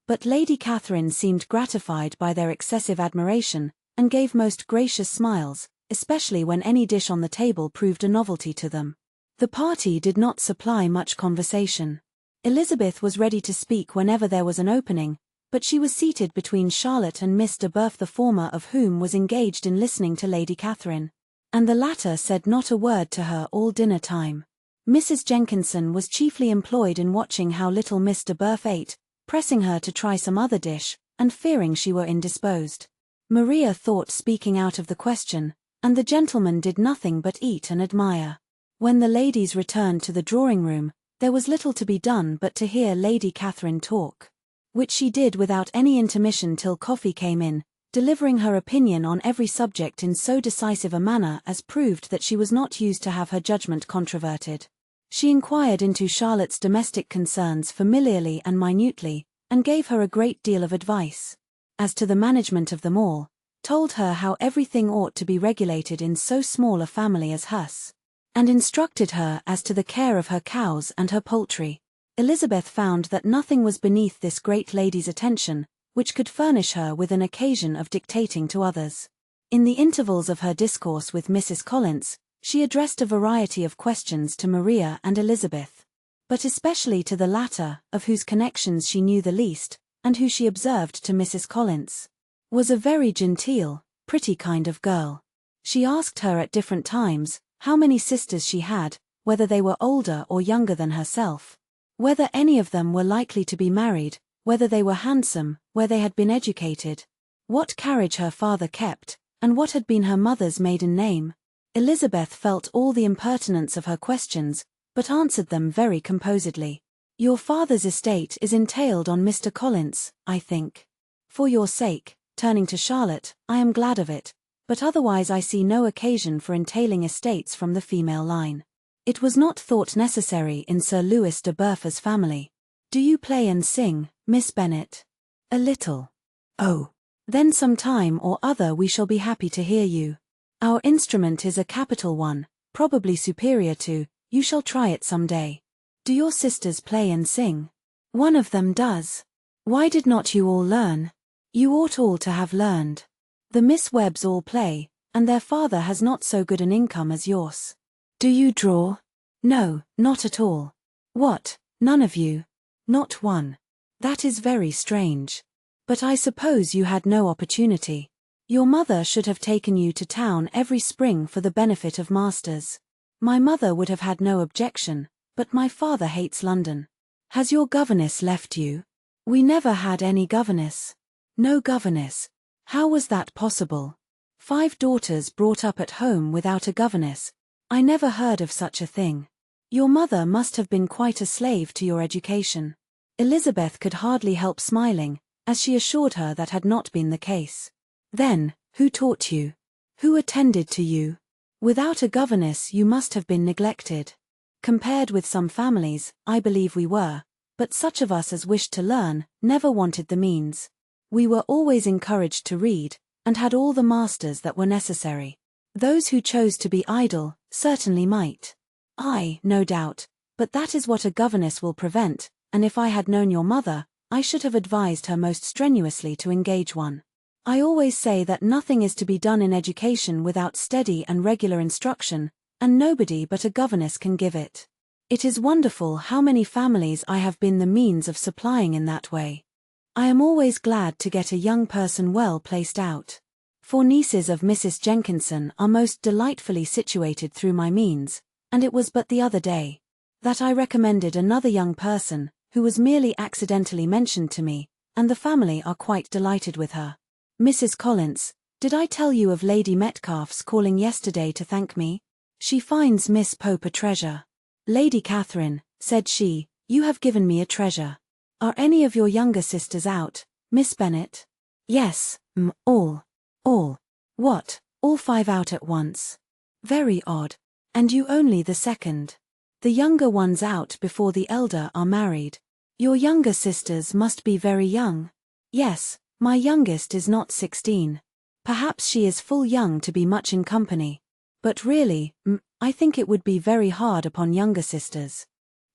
But Lady Catherine seemed gratified by their excessive admiration, and gave most gracious smiles, especially when any dish on the table proved a novelty to them. The party did not supply much conversation. Elizabeth was ready to speak whenever there was an opening, but she was seated between Charlotte and Miss de Burgh, the former of whom was engaged in listening to Lady Catherine, and the latter said not a word to her all dinner time. Mrs. Jenkinson was chiefly employed in watching how little Miss de Burgh ate, pressing her to try some other dish, and fearing she were indisposed. Maria thought speaking out of the question, and the gentlemen did nothing but eat and admire. When the ladies returned to the drawing-room, there was little to be done but to hear Lady Catherine talk, which she did without any intermission till coffee came in, delivering her opinion on every subject in so decisive a manner as proved that she was not used to have her judgment controverted. She inquired into Charlotte's domestic concerns familiarly and minutely, and gave her a great deal of advice as to the management of them all, told her how everything ought to be regulated in so small a family as hers, and instructed her as to the care of her cows and her poultry. Elizabeth found that nothing was beneath this great lady's attention, which could furnish her with an occasion of dictating to others. In the intervals of her discourse with Mrs. Collins, she addressed a variety of questions to Maria and Elizabeth, but especially to the latter, of whose connections she knew the least, and who she observed to Mrs. Collins, was a very genteel, pretty kind of girl. She asked her at different times how many sisters she had, whether they were older or younger than herself, whether any of them were likely to be married, whether they were handsome, where they had been educated, what carriage her father kept, and what had been her mother's maiden name. Elizabeth felt all the impertinence of her questions, but answered them very composedly. Your father's estate is entailed on Mr. Collins, I think. For your sake, turning to Charlotte, I am glad of it, but otherwise I see no occasion for entailing estates from the female line. It was not thought necessary in Sir Louis de Burfa's family. Do you play and sing, Miss Bennet? A little. Oh. Then some time or other we shall be happy to hear you. Our instrument is a capital one, probably superior to, you shall try it some day. Do your sisters play and sing? One of them does. Why did not you all learn? You ought all to have learned. The Miss Webbs all play, and their father has not so good an income as yours. Do you draw? No, not at all. What, none of you? Not one. That is very strange. But I suppose you had no opportunity. Your mother should have taken you to town every spring for the benefit of masters. My mother would have had no objection, but my father hates London. Has your governess left you? We never had any governess. No governess. How was that possible? 5 daughters brought up at home without a governess. I never heard of such a thing. Your mother must have been quite a slave to your education. Elizabeth could hardly help smiling, as she assured her that had not been the case. Then, who taught you? Who attended to you? Without a governess you must have been neglected. Compared with some families, I believe we were, but such of us as wished to learn, never wanted the means. We were always encouraged to read, and had all the masters that were necessary. Those who chose to be idle, certainly might. I, no doubt, but that is what a governess will prevent, and if I had known your mother, I should have advised her most strenuously to engage one. I always say that nothing is to be done in education without steady and regular instruction, and nobody but a governess can give it. It is wonderful how many families I have been the means of supplying in that way. I am always glad to get a young person well placed out. 4 nieces of Mrs. Jenkinson are most delightfully situated through my means, and it was but the other day that I recommended another young person, who was merely accidentally mentioned to me, and the family are quite delighted with her. Mrs. Collins, did I tell you of Lady Metcalfe's calling yesterday to thank me? She finds Miss Pope a treasure. Lady Catherine, said she, you have given me a treasure. Are any of your younger sisters out, Miss Bennet? Yes, all. All. What, all 5 out at once? Very odd. And you only the second. The younger ones out before the elder are married. Your younger sisters must be very young. Yes, my youngest is not 16. Perhaps she is full young to be much in company. But really, I think it would be very hard upon younger sisters,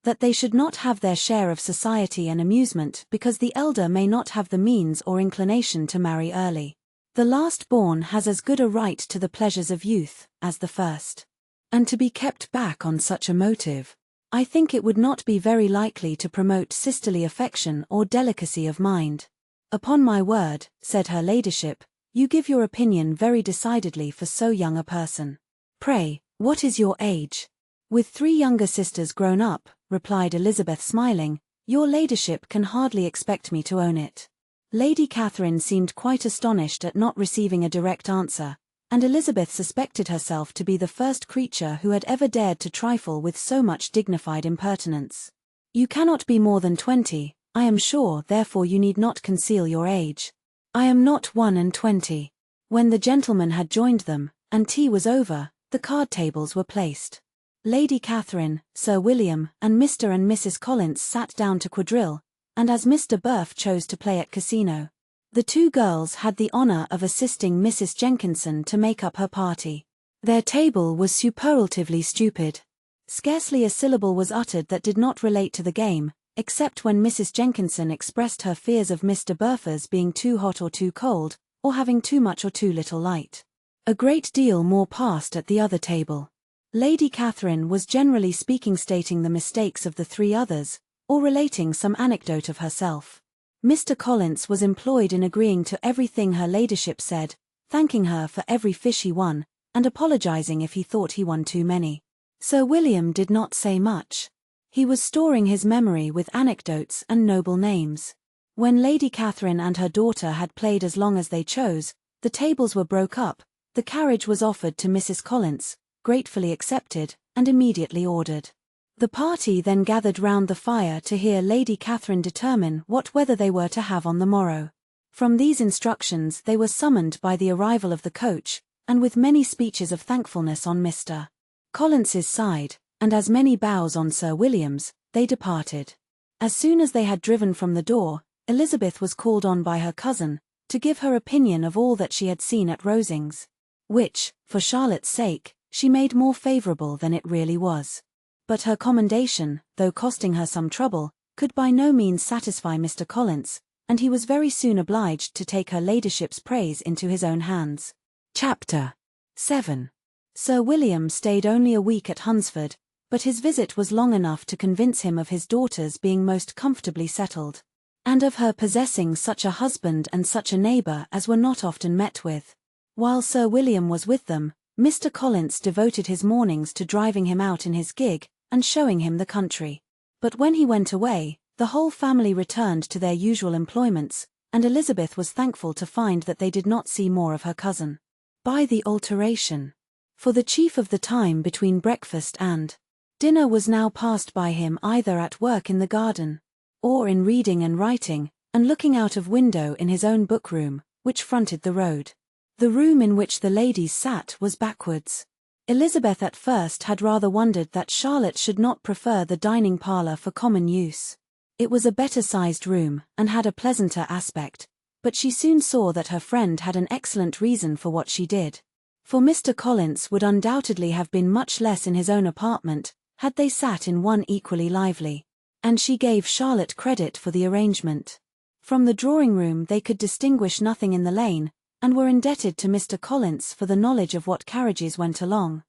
that they should not have their share of society and amusement because the elder may not have the means or inclination to marry early. The last born has as good a right to the pleasures of youth as the first. And to be kept back on such a motive, I think it would not be very likely to promote sisterly affection or delicacy of mind. Upon my word, said her ladyship, you give your opinion very decidedly for so young a person. Pray, what is your age? With 3 younger sisters grown up, replied Elizabeth smiling, your ladyship can hardly expect me to own it. Lady Catherine seemed quite astonished at not receiving a direct answer, and Elizabeth suspected herself to be the first creature who had ever dared to trifle with so much dignified impertinence. You cannot be more than 20, I am sure, therefore you need not conceal your age. I am not 21. When the gentlemen had joined them, and tea was over, the card tables were placed. Lady Catherine, Sir William, and Mr. and Mrs. Collins sat down to quadrille, and as Mr. Burf chose to play at casino. The 2 girls had the honor of assisting Mrs. Jenkinson to make up her party. Their table was superlatively stupid. Scarcely a syllable was uttered that did not relate to the game, except when Mrs. Jenkinson expressed her fears of Mr. Burfa's being too hot or too cold, or having too much or too little light. A great deal more passed at the other table. Lady Catherine was generally speaking stating the mistakes of the 3 others, or relating some anecdote of herself. Mr. Collins was employed in agreeing to everything her ladyship said, thanking her for every fish he won, and apologizing if he thought he won too many. Sir William did not say much. He was storing his memory with anecdotes and noble names. When Lady Catherine and her daughter had played as long as they chose, the tables were broke up, the carriage was offered to Mrs. Collins, gratefully accepted, and immediately ordered. The party then gathered round the fire to hear Lady Catherine determine what weather they were to have on the morrow. From these instructions they were summoned by the arrival of the coach, and with many speeches of thankfulness on Mr. Collins's side, and as many bows on Sir William's, they departed. As soon as they had driven from the door, Elizabeth was called on by her cousin, to give her opinion of all that she had seen at Rosings, which, for Charlotte's sake, she made more favourable than it really was. But her commendation, though costing her some trouble, could by no means satisfy Mr. Collins, and he was very soon obliged to take her ladyship's praise into his own hands. Chapter 7. Sir William stayed only a week at Hunsford, but his visit was long enough to convince him of his daughter's being most comfortably settled, and of her possessing such a husband and such a neighbour as were not often met with. While Sir William was with them, Mr. Collins devoted his mornings to driving him out in his gig, and showing him the country. But when he went away, the whole family returned to their usual employments, and Elizabeth was thankful to find that they did not see more of her cousin. By the alteration. For the chief of the time between breakfast and dinner was now passed by him either at work in the garden, or in reading and writing, and looking out of window in his own book-room, which fronted the road. The room in which the ladies sat was backwards. Elizabeth at first had rather wondered that Charlotte should not prefer the dining parlour for common use. It was a better-sized room, and had a pleasanter aspect, but she soon saw that her friend had an excellent reason for what she did. For Mr. Collins would undoubtedly have been much less in his own apartment, had they sat in one equally lively, and she gave Charlotte credit for the arrangement. From the drawing-room they could distinguish nothing in the lane, and were indebted to Mr. Collins for the knowledge of what carriages went along,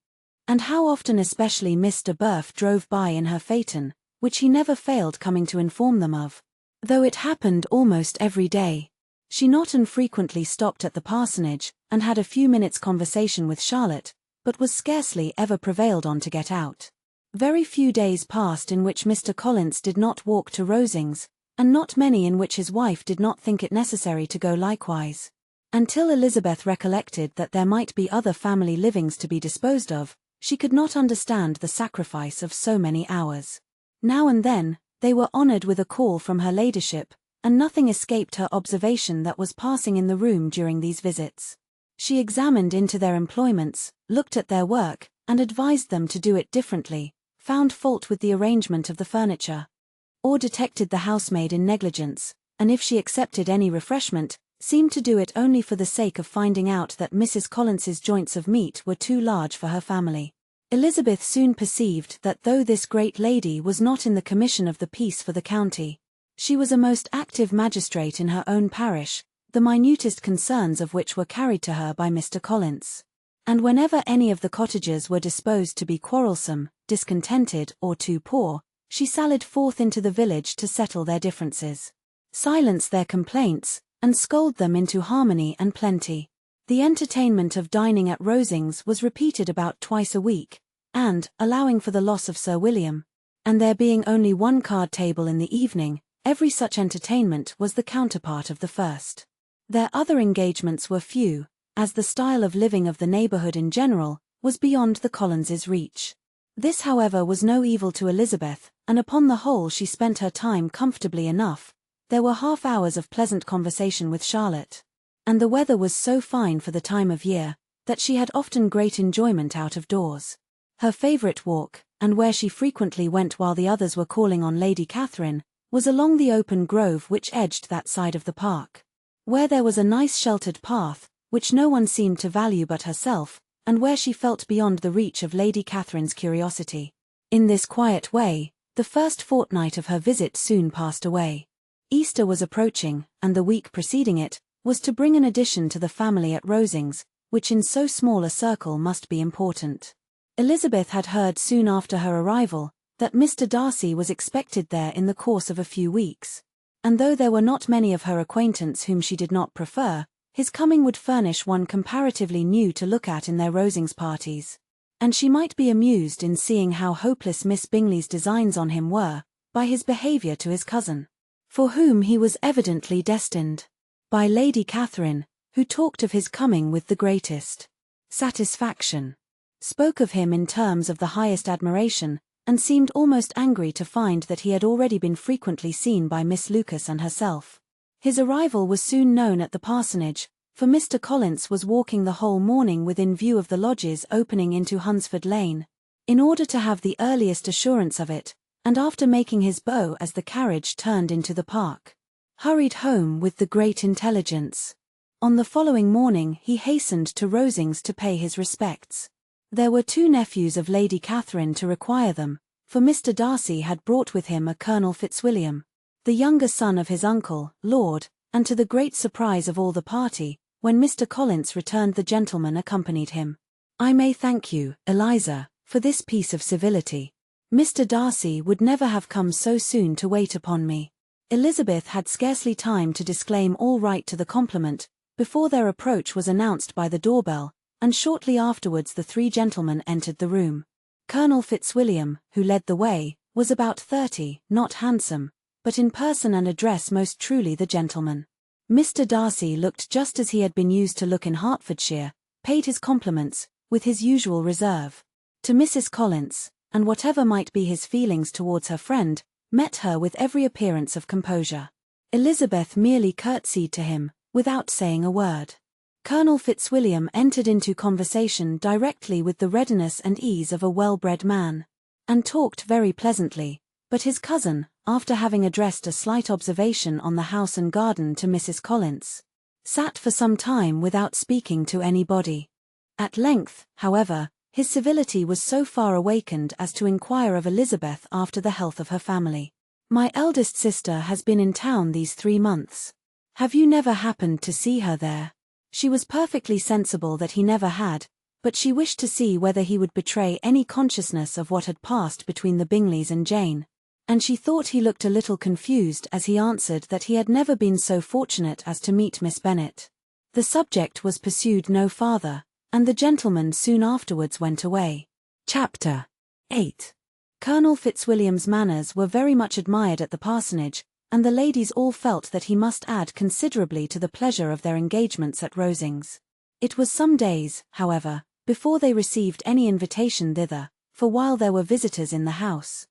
and how often especially Mr. Bourgh drove by in her phaeton, which he never failed coming to inform them of. Though it happened almost every day, she not infrequently stopped at the Parsonage, and had a few minutes' conversation with Charlotte, but was scarcely ever prevailed on to get out. Very few days passed in which Mr. Collins did not walk to Rosings, and not many in which his wife did not think it necessary to go likewise. Until Elizabeth recollected that there might be other family livings to be disposed of, she could not understand the sacrifice of so many hours. Now and then, they were honoured with a call from her ladyship, and nothing escaped her observation that was passing in the room during these visits. She examined into their employments, looked at their work, and advised them to do it differently, found fault with the arrangement of the furniture, or detected the housemaid in negligence, and if she accepted any refreshment, seemed to do it only for the sake of finding out that Mrs. Collins's joints of meat were too large for her family. Elizabeth soon perceived that though this great lady was not in the commission of the peace for the county, she was a most active magistrate in her own parish, the minutest concerns of which were carried to her by Mr. Collins. And whenever any of the cottagers were disposed to be quarrelsome, discontented, or too poor, she sallied forth into the village to settle their differences, silence their complaints, and scold them into harmony and plenty. The entertainment of dining at Rosings was repeated about twice a week, and, allowing for the loss of Sir William, and there being only one card table in the evening, every such entertainment was the counterpart of the first. Their other engagements were few, as the style of living of the neighbourhood in general was beyond the Collinses' reach. This, however, was no evil to Elizabeth, and upon the whole she spent her time comfortably enough. There were half hours of pleasant conversation with Charlotte, and the weather was so fine for the time of year, that she had often great enjoyment out of doors. Her favourite walk, and where she frequently went while the others were calling on Lady Catherine, was along the open grove which edged that side of the park, where there was a nice sheltered path, which no one seemed to value but herself, and where she felt beyond the reach of Lady Catherine's curiosity. In this quiet way, the first fortnight of her visit soon passed away. Easter was approaching, and the week preceding it was to bring an addition to the family at Rosings, which in so small a circle must be important. Elizabeth had heard soon after her arrival that Mr. Darcy was expected there in the course of a few weeks. and though there were not many of her acquaintance whom she did not prefer, his coming would furnish one comparatively new to look at in their Rosings parties. And she might be amused in seeing how hopeless Miss Bingley's designs on him were, by his behaviour to his cousin, for whom he was evidently destined, by Lady Catherine, who talked of his coming with the greatest satisfaction, spoke of him in terms of the highest admiration, and seemed almost angry to find that he had already been frequently seen by Miss Lucas and herself. His arrival was soon known at the parsonage, for Mr. Collins was walking the whole morning within view of the lodges opening into Hunsford Lane, in order to have the earliest assurance of it, and after making his bow as the carriage turned into the park, hurried home with the great intelligence. On the following morning he hastened to Rosings to pay his respects. There were 2 nephews of Lady Catherine to require them, for Mr. Darcy had brought with him a Colonel Fitzwilliam, the younger son of his uncle, Lord, and to the great surprise of all the party, when Mr. Collins returned the gentleman accompanied him. I may thank you, Eliza, for this piece of civility. Mr. Darcy would never have come so soon to wait upon me. Elizabeth had scarcely time to disclaim all right to the compliment, before their approach was announced by the doorbell, and shortly afterwards the 3 gentlemen entered the room. Colonel Fitzwilliam, who led the way, was about 30, not handsome, but in person and address most truly the gentleman. Mr. Darcy looked just as he had been used to look in Hertfordshire, paid his compliments, with his usual reserve, to Mrs. Collins, and whatever might be his feelings towards her friend, met her with every appearance of composure. Elizabeth merely curtsied to him, without saying a word. Colonel Fitzwilliam entered into conversation directly with the readiness and ease of a well-bred man, and talked very pleasantly, but his cousin, after having addressed a slight observation on the house and garden to Mrs. Collins, sat for some time without speaking to anybody. At length, however, his civility was so far awakened as to inquire of Elizabeth after the health of her family. My eldest sister has been in town these 3 months. Have you never happened to see her there? She was perfectly sensible that he never had, but she wished to see whether he would betray any consciousness of what had passed between the Bingleys and Jane, and she thought he looked a little confused as he answered that he had never been so fortunate as to meet Miss Bennet. The subject was pursued no farther, and the gentleman soon afterwards went away. Chapter 8. Colonel Fitzwilliam's manners were very much admired at the parsonage, and the ladies all felt that he must add considerably to the pleasure of their engagements at Rosings. It was some days, however, before they received any invitation thither, for while there were visitors in the house,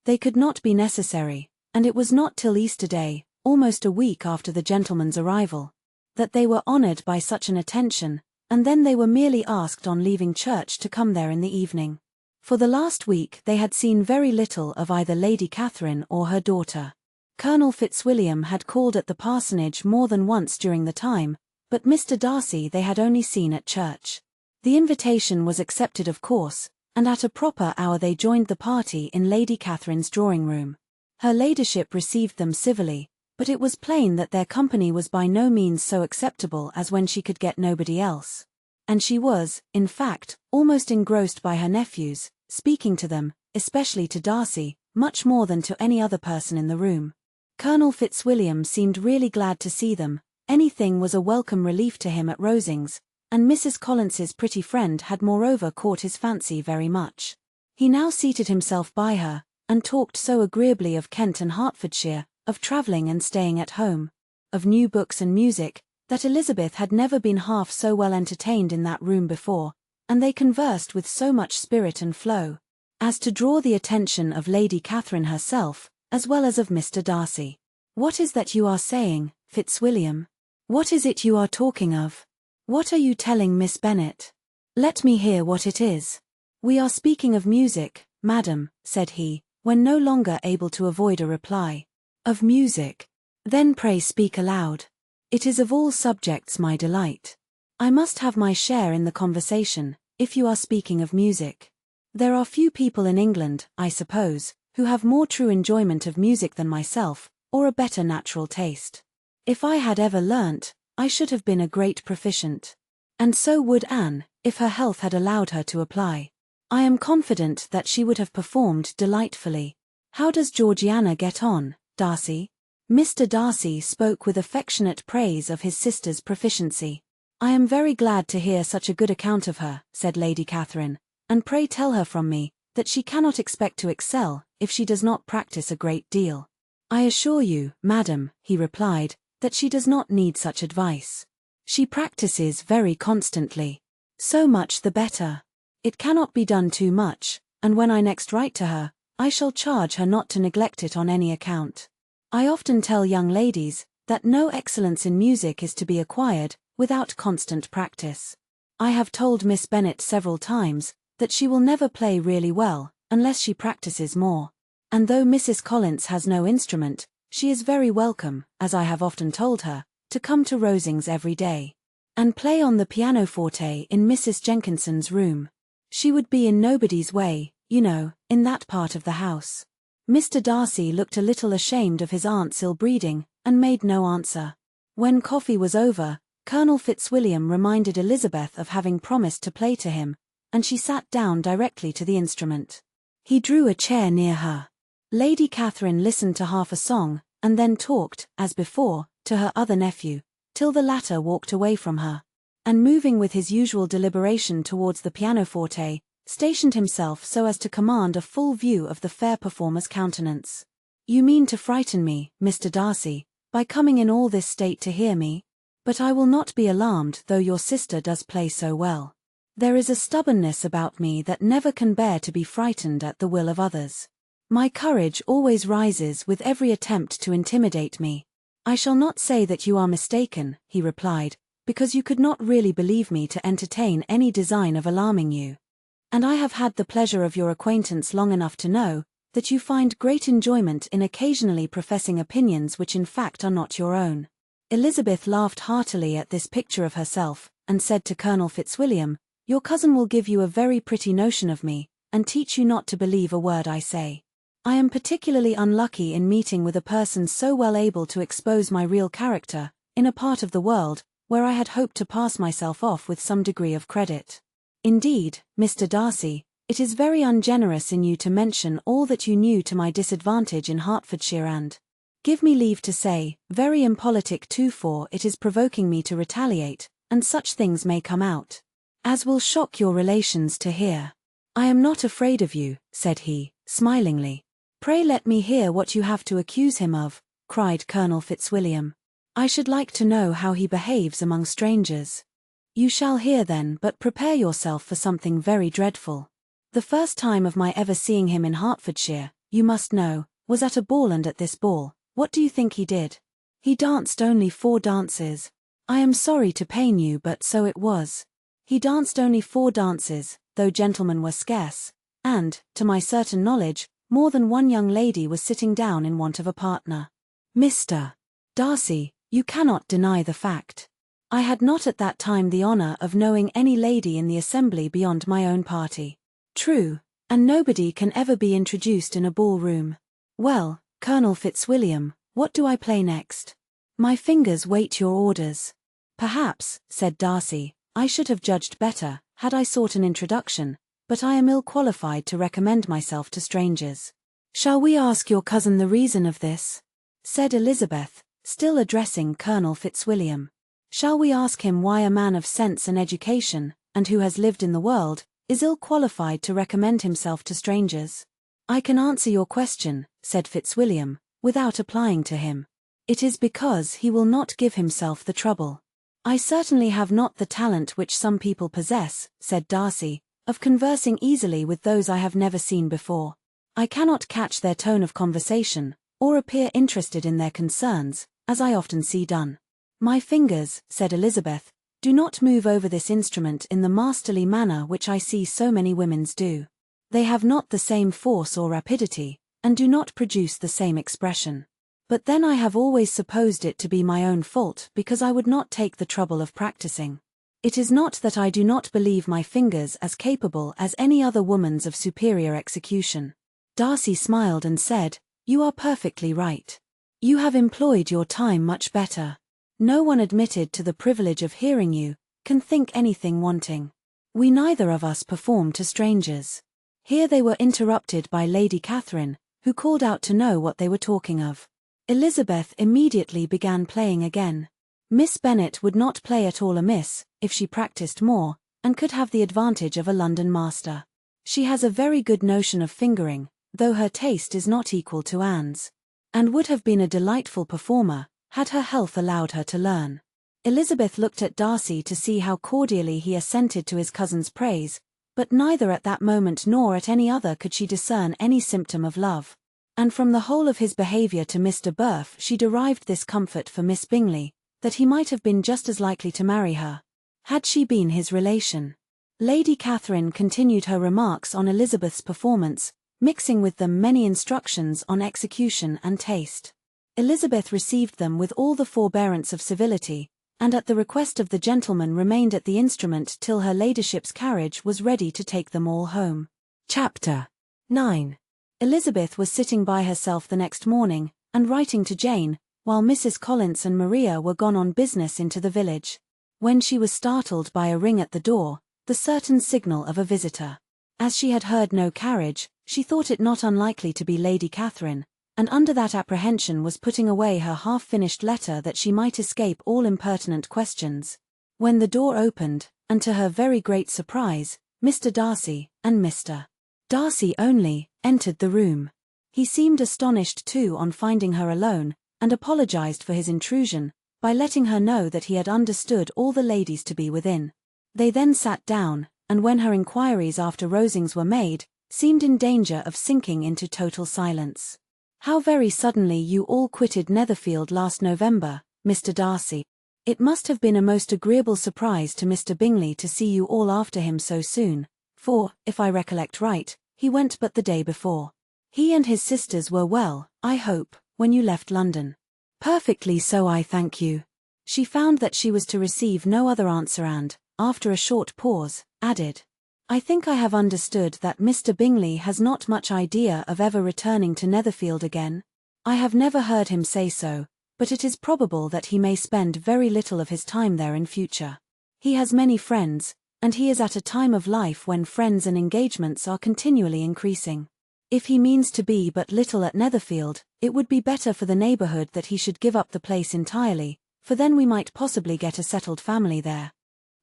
they could not be necessary, and it was not till Easter Day, almost a week after the gentleman's arrival, that they were honoured by such an attention, and then they were merely asked on leaving church to come there in the evening. For the last week they had seen very little of either Lady Catherine or her daughter. Colonel Fitzwilliam had called at the parsonage more than once during the time, but Mr. Darcy they had only seen at church. The invitation was accepted of course, and at a proper hour they joined the party in Lady Catherine's drawing-room. Her ladyship received them civilly, but it was plain that their company was by no means so acceptable as when she could get nobody else. And she was, in fact, almost engrossed by her nephews, speaking to them, especially to Darcy, much more than to any other person in the room. Colonel Fitzwilliam seemed really glad to see them, anything was a welcome relief to him at Rosings, and Mrs. Collins's pretty friend had moreover caught his fancy very much. He now seated himself by her, and talked so agreeably of Kent and Hertfordshire, of travelling and staying at home, of new books and music, that Elizabeth had never been half so well entertained in that room before, and they conversed with so much spirit and flow, as to draw the attention of Lady Catherine herself, as well as of Mr. Darcy. What is that you are saying, Fitzwilliam? What is it you are talking of? What are you telling Miss Bennet? Let me hear what it is. We are speaking of music, madam, said he, when no longer able to avoid a reply. Of music? Then pray speak aloud. It is of all subjects my delight. I must have my share in the conversation, if you are speaking of music. There are few people in England, I suppose, who have more true enjoyment of music than myself, or a better natural taste. If I had ever learnt, I should have been a great proficient. And so would Anne, if her health had allowed her to apply. I am confident that she would have performed delightfully. How does Georgiana get on, Darcy? Mr. Darcy spoke with affectionate praise of his sister's proficiency. "I am very glad to hear such a good account of her," said Lady Catherine, "and pray tell her from me, that she cannot expect to excel, if she does not practice a great deal." "I assure you, madam," he replied, "that she does not need such advice. She practices very constantly. So much the better. It cannot be done too much, and when I next write to her, I shall charge her not to neglect it on any account. I often tell young ladies, that no excellence in music is to be acquired, without constant practice. I have told Miss Bennet several times, that she will never play really well, unless she practices more. And though Mrs. Collins has no instrument, she is very welcome, as I have often told her, to come to Rosings every day, and play on the pianoforte in Mrs. Jenkinson's room. She would be in nobody's way, you know, in that part of the house." Mr. Darcy looked a little ashamed of his aunt's ill-breeding, and made no answer. When coffee was over, Colonel Fitzwilliam reminded Elizabeth of having promised to play to him, and she sat down directly to the instrument. He drew a chair near her. Lady Catherine listened to half a song, and then talked, as before, to her other nephew, till the latter walked away from her, and moving with his usual deliberation towards the pianoforte, stationed himself so as to command a full view of the fair performer's countenance. "You mean to frighten me, Mr. Darcy, by coming in all this state to hear me? But I will not be alarmed though your sister does play so well. There is a stubbornness about me that never can bear to be frightened at the will of others. My courage always rises with every attempt to intimidate me." "I shall not say that you are mistaken," he replied, "because you could not really believe me to entertain any design of alarming you. And I have had the pleasure of your acquaintance long enough to know, that you find great enjoyment in occasionally professing opinions which in fact are not your own." Elizabeth laughed heartily at this picture of herself, and said to Colonel Fitzwilliam, "Your cousin will give you a very pretty notion of me, and teach you not to believe a word I say. I am particularly unlucky in meeting with a person so well able to expose my real character, in a part of the world, where I had hoped to pass myself off with some degree of credit. Indeed, Mr. Darcy, it is very ungenerous in you to mention all that you knew to my disadvantage in Hertfordshire and, give me leave to say, very impolitic too, for it is provoking me to retaliate, and such things may come out, as will shock your relations to hear." "I am not afraid of you," said he, smilingly. "Pray let me hear what you have to accuse him of," cried Colonel Fitzwilliam. "I should like to know how he behaves among strangers." "You shall hear then, but prepare yourself for something very dreadful. The first time of my ever seeing him in Hertfordshire, you must know, was at a ball, and at this ball, what do you think he did? He danced only 4 dances. I am sorry to pain you, but so it was. He danced only 4 dances, though gentlemen were scarce, and, to my certain knowledge, more than one young lady was sitting down in want of a partner. Mr. Darcy, you cannot deny the fact. I had not at that time the honour of knowing any lady in the assembly beyond my own party." "True, and nobody can ever be introduced in a ball-room. Well, Colonel Fitzwilliam, what do I play next?" "My fingers wait your orders." "Perhaps," said Darcy, "I should have judged better, had I sought an introduction, but I am ill qualified to recommend myself to strangers." "Shall we ask your cousin the reason of this?" said Elizabeth, still addressing Colonel Fitzwilliam. "Shall we ask him why a man of sense and education, and who has lived in the world, is ill qualified to recommend himself to strangers?" "I can answer your question," said Fitzwilliam, without applying to him. "It is because he will not give himself the trouble." "I certainly have not the talent which some people possess," said Darcy, "of conversing easily with those I have never seen before. I cannot catch their tone of conversation, or appear interested in their concerns, as I often see done. My fingers," said Elizabeth, "do not move over this instrument in the masterly manner which I see so many women's do. They have not the same force or rapidity, and do not produce the same expression. But then I have always supposed it to be my own fault because I would not take the trouble of practicing. It is not that I do not believe my fingers as capable as any other woman's of superior execution." Darcy smiled and said, "You are perfectly right. You have employed your time much better. No one admitted to the privilege of hearing you can think anything wanting. We neither of us perform to strangers." Here they were interrupted by Lady Catherine, who called out to know what they were talking of. Elizabeth immediately began playing again. Miss Bennet would not play at all amiss, if she practised more, and could have the advantage of a London master. She has a very good notion of fingering, though her taste is not equal to Anne's, and would have been a delightful performer, had her health allowed her to learn. Elizabeth looked at Darcy to see how cordially he assented to his cousin's praise, but neither at that moment nor at any other could she discern any symptom of love. And from the whole of his behaviour to Mr. Bourgh she derived this comfort for Miss Bingley, that he might have been just as likely to marry her, had she been his relation. Lady Catherine continued her remarks on Elizabeth's performance, mixing with them many instructions on execution and taste. Elizabeth received them with all the forbearance of civility, and at the request of the gentleman remained at the instrument till her ladyship's carriage was ready to take them all home. Chapter 9. Elizabeth was sitting by herself the next morning, and writing to Jane, while Mrs. Collins and Maria were gone on business into the village, when she was startled by a ring at the door, the certain signal of a visitor. As she had heard no carriage, she thought it not unlikely to be Lady Catherine, and under that apprehension was putting away her half-finished letter that she might escape all impertinent questions, when the door opened, and to her very great surprise, Mr. Darcy, and Mr. Darcy only, entered the room. He seemed astonished too on finding her alone, and apologized for his intrusion, by letting her know that he had understood all the ladies to be within. They then sat down, and when her inquiries after Rosings were made, seemed in danger of sinking into total silence. "How very suddenly you all quitted Netherfield last November, Mr. Darcy. It must have been a most agreeable surprise to Mr. Bingley to see you all after him so soon, for, if I recollect right, he went but the day before. He and his sisters were well, I hope, when you left London?" "Perfectly so, I thank you." She found that she was to receive no other answer and, after a short pause, added, "I think I have understood that Mr. Bingley has not much idea of ever returning to Netherfield again. I have never heard him say so, but it is probable that he may spend very little of his time there in future. He has many friends, and he is at a time of life when friends and engagements are continually increasing. If he means to be but little at Netherfield, it would be better for the neighbourhood that he should give up the place entirely, for then we might possibly get a settled family there.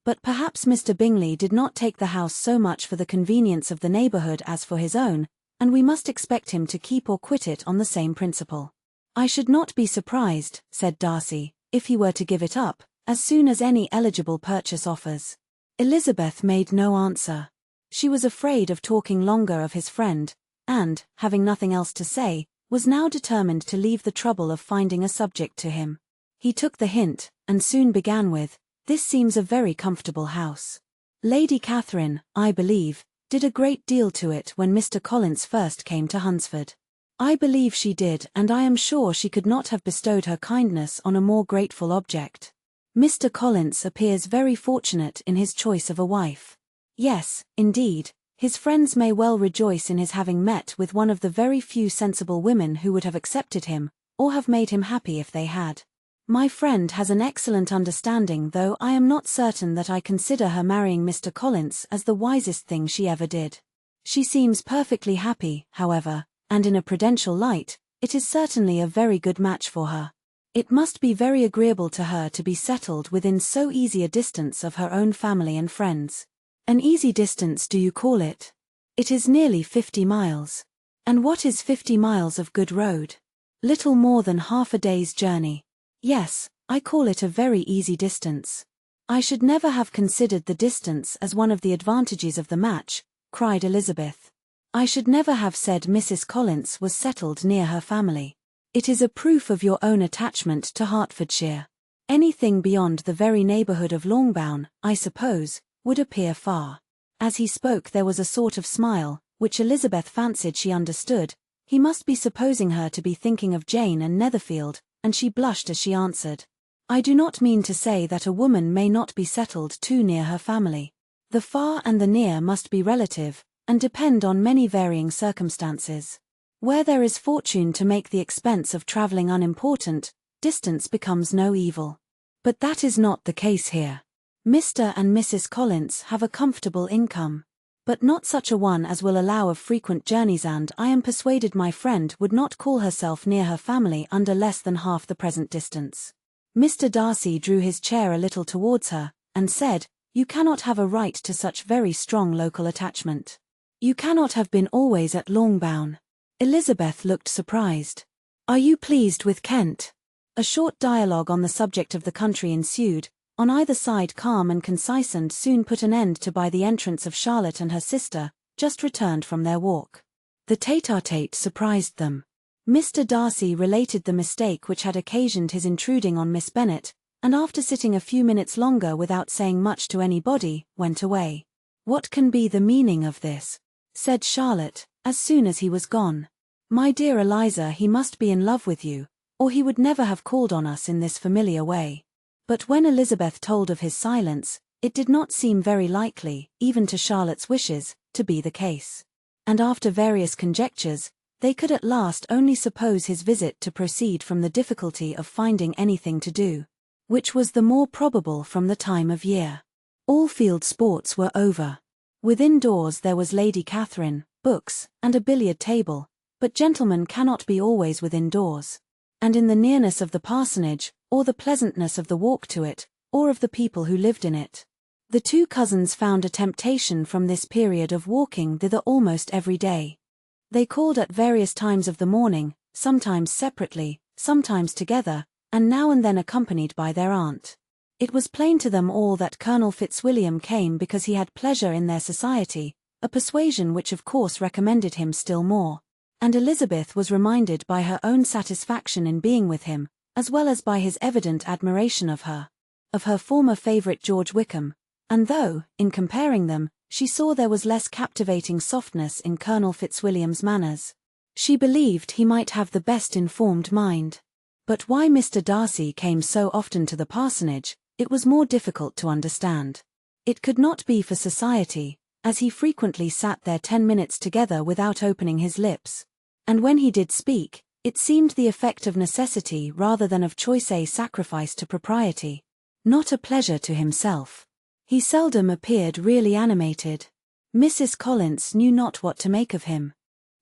But perhaps Mr. Bingley did not take the house so much for the convenience of the neighbourhood as for his own, and we must expect him to keep or quit it on the same principle." "I should not be surprised," said Darcy, "if he were to give it up, as soon as any eligible purchase offers." Elizabeth made no answer. She was afraid of talking longer of his friend, and, having nothing else to say, was now determined to leave the trouble of finding a subject to him. He took the hint, and soon began with, "This seems a very comfortable house. Lady Catherine, I believe, did a great deal to it when Mr. Collins first came to Hunsford." "I believe she did, and I am sure she could not have bestowed her kindness on a more grateful object. Mr. Collins appears very fortunate in his choice of a wife. Yes, indeed, his friends may well rejoice in his having met with one of the very few sensible women who would have accepted him, or have made him happy if they had. My friend has an excellent understanding, though I am not certain that I consider her marrying Mr. Collins as the wisest thing she ever did. She seems perfectly happy, however, and in a prudential light, it is certainly a very good match for her. It must be very agreeable to her to be settled within so easy a distance of her own family and friends." "An easy distance, do you call it? It is nearly 50 miles. And what is 50 miles of good road? Little more than half a day's journey. Yes, I call it a very easy distance." "I should never have considered the distance as one of the advantages of the match," cried Elizabeth. "I should never have said Mrs. Collins was settled near her family. It is a proof of your own attachment to Hertfordshire. Anything beyond the very neighbourhood of Longbourn, I suppose, would appear far." As he spoke there was a sort of smile, which Elizabeth fancied she understood. He must be supposing her to be thinking of Jane and Netherfield, and she blushed as she answered, "I do not mean to say that a woman may not be settled too near her family. The far and the near must be relative, and depend on many varying circumstances. Where there is fortune to make the expense of travelling unimportant, distance becomes no evil. But that is not the case here. Mr. and Mrs. Collins have a comfortable income. but not such a one as will allow of frequent journeys, and I am persuaded my friend would not call herself near her family under less than half the present distance. Mr. Darcy drew his chair a little towards her, and said, "You cannot have a right to such very strong local attachment. You cannot have been always at Longbourn." Elizabeth looked surprised. "Are you pleased with Kent?" A short dialogue on the subject of the country ensued, on either side calm and concise, and soon put an end to by the entrance of Charlotte and her sister, just returned from their walk. The tete-a-tete surprised them. Mr. Darcy related the mistake which had occasioned his intruding on Miss Bennet, and after sitting a few minutes longer without saying much to anybody, went away. "What can be the meaning of this?" said Charlotte, as soon as he was gone. "My dear Eliza, he must be in love with you, or he would never have called on us in this familiar way." But when Elizabeth told of his silence, it did not seem very likely, even to Charlotte's wishes, to be the case. And after various conjectures, they could at last only suppose his visit to proceed from the difficulty of finding anything to do, which was the more probable from the time of year. All field sports were over. Within doors there was Lady Catherine, books, and a billiard table, but gentlemen cannot be always within doors. And in the nearness of the parsonage, or the pleasantness of the walk to it, or of the people who lived in it, the two cousins found a temptation from this period of walking thither almost every day. They called at various times of the morning, sometimes separately, sometimes together, and now and then accompanied by their aunt. It was plain to them all that Colonel Fitzwilliam came because he had pleasure in their society, a persuasion which of course recommended him still more, and Elizabeth was reminded by her own satisfaction in being with him, as well as by his evident admiration of her former favourite George Wickham, and though, in comparing them, she saw there was less captivating softness in Colonel Fitzwilliam's manners, she believed he might have the best informed mind. But why Mr. Darcy came so often to the parsonage, it was more difficult to understand. It could not be for society, as he frequently sat there 10 minutes together without opening his lips, and when he did speak, it seemed the effect of necessity rather than of choice, a sacrifice to propriety, not a pleasure to himself. He seldom appeared really animated. Mrs. Collins knew not what to make of him.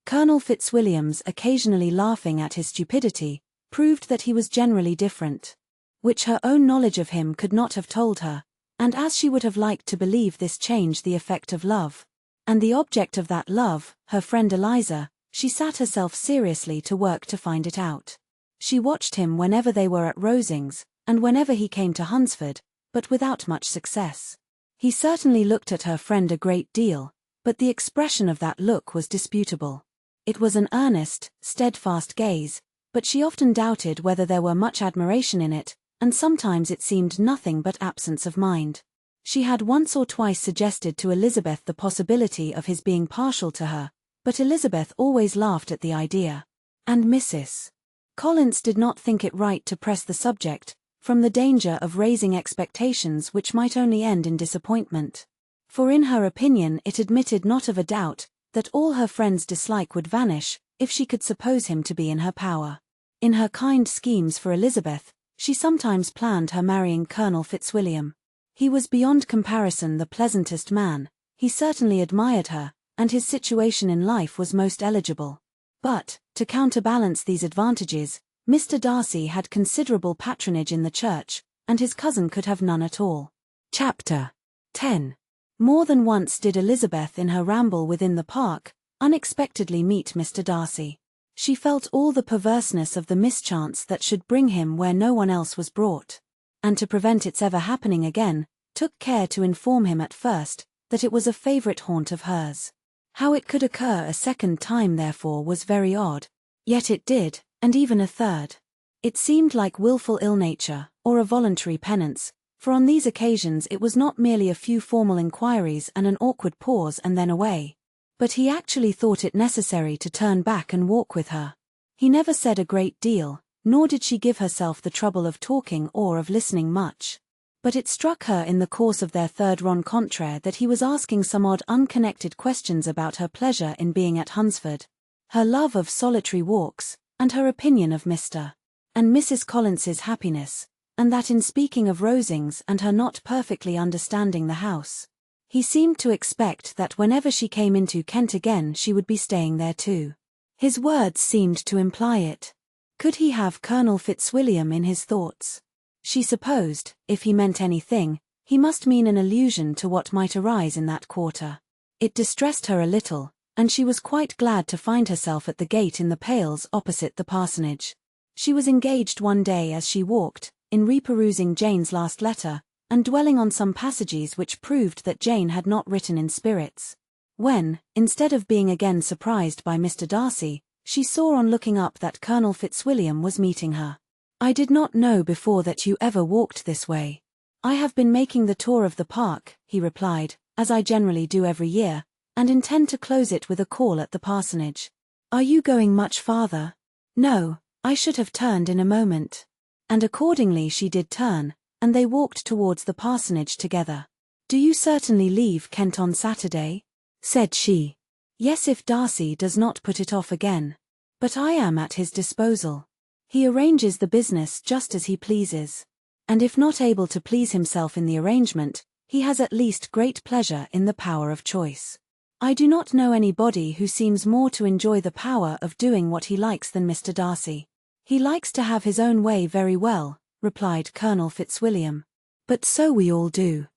Colonel Fitzwilliam's occasionally laughing at his stupidity proved that he was generally different, which her own knowledge of him could not have told her, and as she would have liked to believe this change the effect of love, and the object of that love, her friend Eliza, she sat herself seriously to work to find it out. She watched him whenever they were at Rosings, and whenever he came to Hunsford, but without much success. He certainly looked at her friend a great deal, but the expression of that look was disputable. It was an earnest, steadfast gaze, but she often doubted whether there were much admiration in it, and sometimes it seemed nothing but absence of mind. She had once or twice suggested to Elizabeth the possibility of his being partial to her, but Elizabeth always laughed at the idea, and Mrs. Collins did not think it right to press the subject, from the danger of raising expectations which might only end in disappointment. For in her opinion it admitted not of a doubt that all her friend's dislike would vanish, if she could suppose him to be in her power. In her kind schemes for Elizabeth, she sometimes planned her marrying Colonel Fitzwilliam. He was beyond comparison the pleasantest man, he certainly admired her, and his situation in life was most eligible. But, to counterbalance these advantages, Mr. Darcy had considerable patronage in the church, and his cousin could have none at all. Chapter 10. More than once did Elizabeth in her ramble within the park unexpectedly meet Mr. Darcy. She felt all the perverseness of the mischance that should bring him where no one else was brought, and to prevent its ever happening again, took care to inform him at first that it was a favourite haunt of hers. How it could occur a second time therefore was very odd, yet it did, and even a third. It seemed like wilful ill-nature, or a voluntary penance, for on these occasions it was not merely a few formal inquiries and an awkward pause and then away, but he actually thought it necessary to turn back and walk with her. He never said a great deal, nor did she give herself the trouble of talking or of listening much. But it struck her in the course of their third rencontre that he was asking some odd unconnected questions about her pleasure in being at Hunsford, her love of solitary walks, and her opinion of Mr. and Mrs. Collins's happiness, and that in speaking of Rosings and her not perfectly understanding the house, He seemed to expect that whenever she came into Kent again she would be staying there too. His words seemed to imply it. Could he have Colonel Fitzwilliam in his thoughts? She supposed, if he meant anything, he must mean an allusion to what might arise in that quarter. It distressed her a little, and she was quite glad to find herself at the gate in the Pales opposite the parsonage. She was engaged one day as she walked, in reperusing Jane's last letter, and dwelling on some passages which proved that Jane had not written in spirits, when, instead of being again surprised by Mr. Darcy, she saw on looking up that Colonel Fitzwilliam was meeting her. "I did not know before that you ever walked this way." "I have been making the tour of the park," he replied, "as I generally do every year, and intend to close it with a call at the parsonage." "Are you going much farther?" "No, I should have turned in a moment." And accordingly she did turn, and they walked towards the parsonage together. "Do you certainly leave Kent on Saturday?" said she. "Yes, if Darcy does not put it off again. But I am at his disposal. He arranges the business just as he pleases. And if not able to please himself in the arrangement, he has at least great pleasure in the power of choice. I do not know anybody who seems more to enjoy the power of doing what he likes than Mr. Darcy." "He likes to have his own way very well," replied Colonel Fitzwilliam. "But so we all do.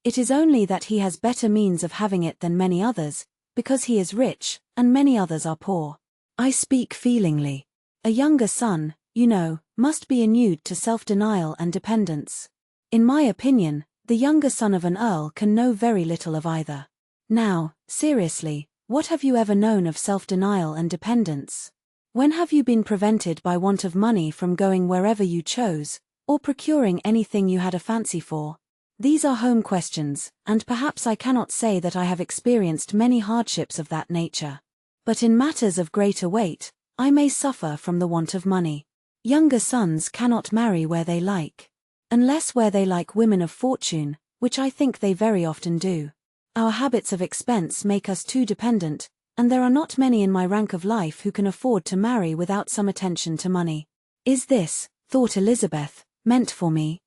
It is only that he has better means of having it than many others, because he is rich, and many others are poor. I speak feelingly. A younger son, you know, must be inured to self-denial and dependence. In my opinion, the younger son of an earl can know very little of either. Now, seriously, what have you ever known of self-denial and dependence? When have you been prevented by want of money from going wherever you chose, or procuring anything you had a fancy for? These are home questions, and perhaps I cannot say that I have experienced many hardships of that nature. But in matters of greater weight, I may suffer from the want of money. Younger sons cannot marry where they like. Unless where they like women of fortune, which I think they very often do. Our habits of expense make us too dependent, and there are not many in my rank of life who can afford to marry without some attention to money. Is this, thought Elizabeth, meant for me?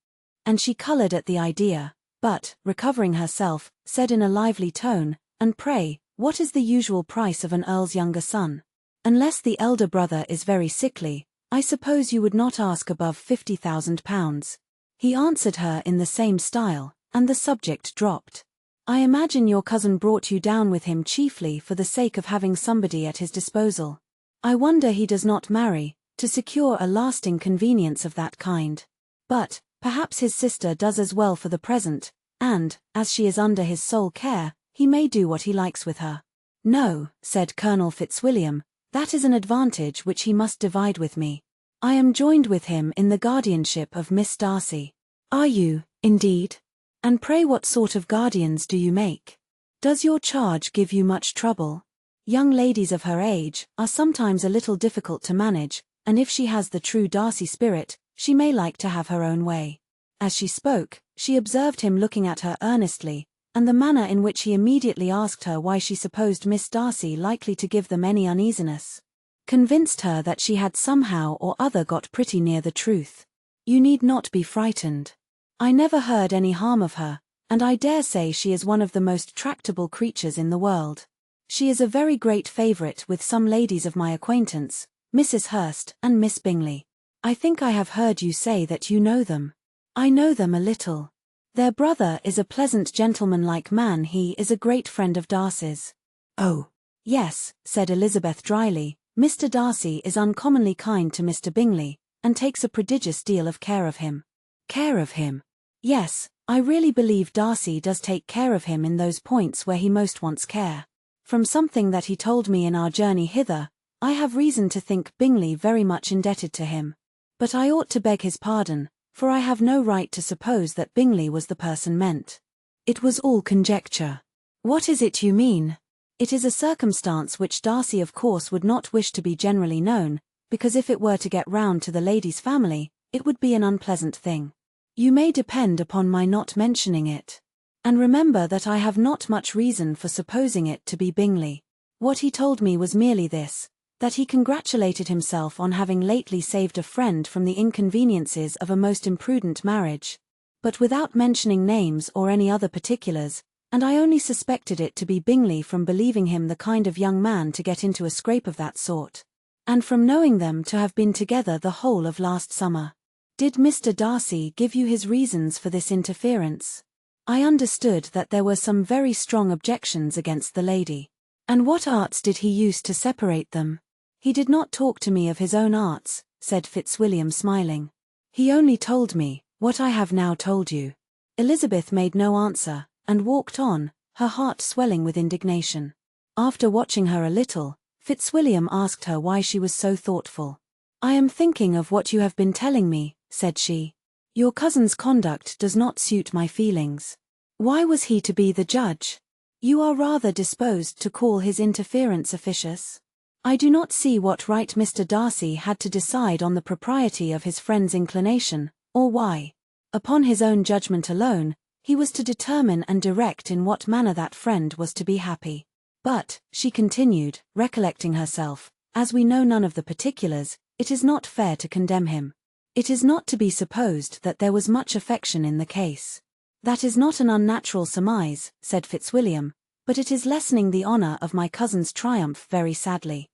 And she coloured at the idea, but, recovering herself, said in a lively tone, "And pray, what is the usual price of an earl's younger son? Unless the elder brother is very sickly, I suppose you would not ask above £50,000. He answered her in the same style, and the subject dropped. "I imagine your cousin brought you down with him chiefly for the sake of having somebody at his disposal. I wonder he does not marry, to secure a lasting convenience of that kind. But, perhaps his sister does as well for the present, and, as she is under his sole care, he may do what he likes with her." "No," said Colonel Fitzwilliam, "that is an advantage which he must divide with me. I am joined with him in the guardianship of Miss Darcy." "Are you, indeed? And pray what sort of guardians do you make? Does your charge give you much trouble? Young ladies of her age are sometimes a little difficult to manage, and if she has the true Darcy spirit, she may like to have her own way." As she spoke, she observed him looking at her earnestly, and the manner in which he immediately asked her why she supposed Miss Darcy likely to give them any uneasiness, convinced her that she had somehow or other got pretty near the truth. "You need not be frightened. I never heard any harm of her, and I dare say she is one of the most tractable creatures in the world. She is a very great favourite with some ladies of my acquaintance, Mrs. Hurst and Miss Bingley. I think I have heard you say that you know them." "I know them a little. Their brother is a pleasant gentlemanlike man. He is a great friend of Darcy's." "Oh, yes," said Elizabeth dryly, "Mr. Darcy is uncommonly kind to Mr. Bingley, and takes a prodigious deal of care of him." "Care of him?" "Yes, I really believe Darcy does take care of him in those points where he most wants care. From something that he told me in our journey hither, I have reason to think Bingley very much indebted to him. But I ought to beg his pardon, for I have no right to suppose that Bingley was the person meant. It was all conjecture." "What is it you mean?" "It is a circumstance which Darcy of course would not wish to be generally known, because if it were to get round to the lady's family, it would be an unpleasant thing. You may depend upon my not mentioning it. And remember that I have not much reason for supposing it to be Bingley. What he told me was merely this, that he congratulated himself on having lately saved a friend from the inconveniences of a most imprudent marriage. But without mentioning names or any other particulars, and I only suspected it to be Bingley from believing him the kind of young man to get into a scrape of that sort. And from knowing them to have been together the whole of last summer. Did Mr. Darcy give you his reasons for this interference? I understood that there were some very strong objections against the lady. And what arts did he use to separate them? He did not talk to me of his own arts, said Fitzwilliam smiling. He only told me what I have now told you. Elizabeth made no answer, and walked on, her heart swelling with indignation. After watching her a little, Fitzwilliam asked her why she was so thoughtful. I am thinking of what you have been telling me, said she. Your cousin's conduct does not suit my feelings. Why was he to be the judge? You are rather disposed to call his interference officious. I do not see what right Mr. Darcy had to decide on the propriety of his friend's inclination, or why. Upon his own judgment alone, he was to determine and direct in what manner that friend was to be happy. But, she continued, recollecting herself, as we know none of the particulars, it is not fair to condemn him. It is not to be supposed that there was much affection in the case. That is not an unnatural surmise, said Fitzwilliam, but it is lessening the honour of my cousin's triumph very sadly.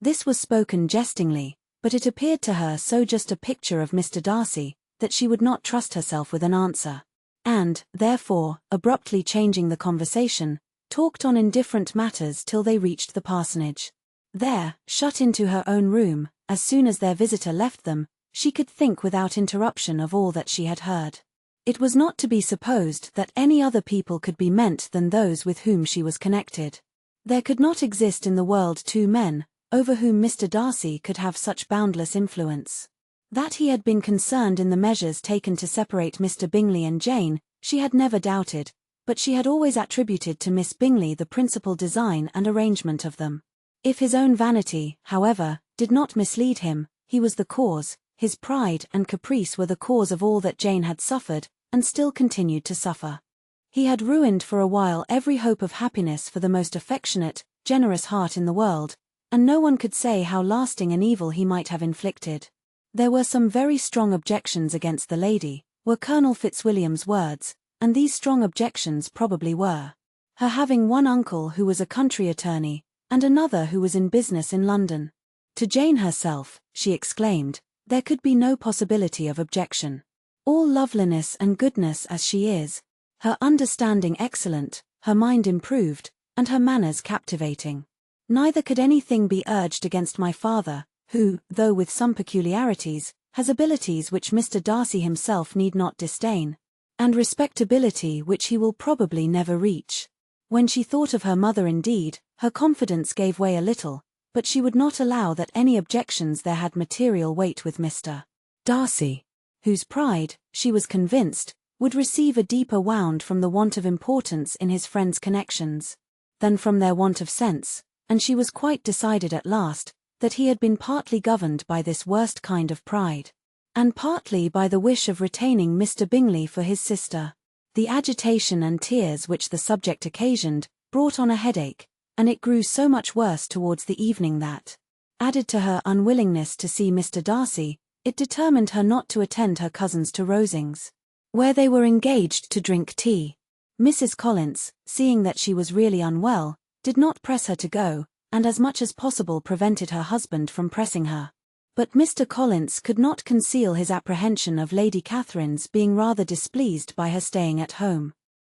This was spoken jestingly, but it appeared to her so just a picture of Mr. Darcy, that she would not trust herself with an answer. And, therefore, abruptly changing the conversation, talked on indifferent matters till they reached the parsonage. There, shut into her own room, as soon as their visitor left them, she could think without interruption of all that she had heard. It was not to be supposed that any other people could be meant than those with whom she was connected. There could not exist in the world two men, over whom Mr. Darcy could have such boundless influence. That he had been concerned in the measures taken to separate Mr. Bingley and Jane, she had never doubted, but she had always attributed to Miss Bingley the principal design and arrangement of them. If his own vanity, however, did not mislead him, he was the cause, his pride and caprice were the cause of all that Jane had suffered, and still continued to suffer. He had ruined for a while every hope of happiness for the most affectionate, generous heart in the world, and no one could say how lasting an evil he might have inflicted. There were some very strong objections against the lady, were Colonel Fitzwilliam's words, and these strong objections probably were her having one uncle who was a country attorney, and another who was in business in London. To Jane herself, she exclaimed, there could be no possibility of objection. All loveliness and goodness as she is, her understanding excellent, her mind improved, and her manners captivating. Neither could anything be urged against my father, who, though with some peculiarities, has abilities which Mr. Darcy himself need not disdain, and respectability which he will probably never reach. When she thought of her mother indeed, her confidence gave way a little, but she would not allow that any objections there had material weight with Mr. Darcy, whose pride, she was convinced, would receive a deeper wound from the want of importance in his friends' connections, than from their want of sense, and she was quite decided at last, that he had been partly governed by this worst kind of pride, and partly by the wish of retaining Mr. Bingley for his sister. The agitation and tears which the subject occasioned, brought on a headache, and it grew so much worse towards the evening that, added to her unwillingness to see Mr. Darcy, it determined her not to attend her cousins to Rosings, where they were engaged to drink tea. Mrs. Collins, seeing that she was really unwell, did not press her to go, and as much as possible prevented her husband from pressing her. But Mr. Collins could not conceal his apprehension of Lady Catherine's being rather displeased by her staying at home.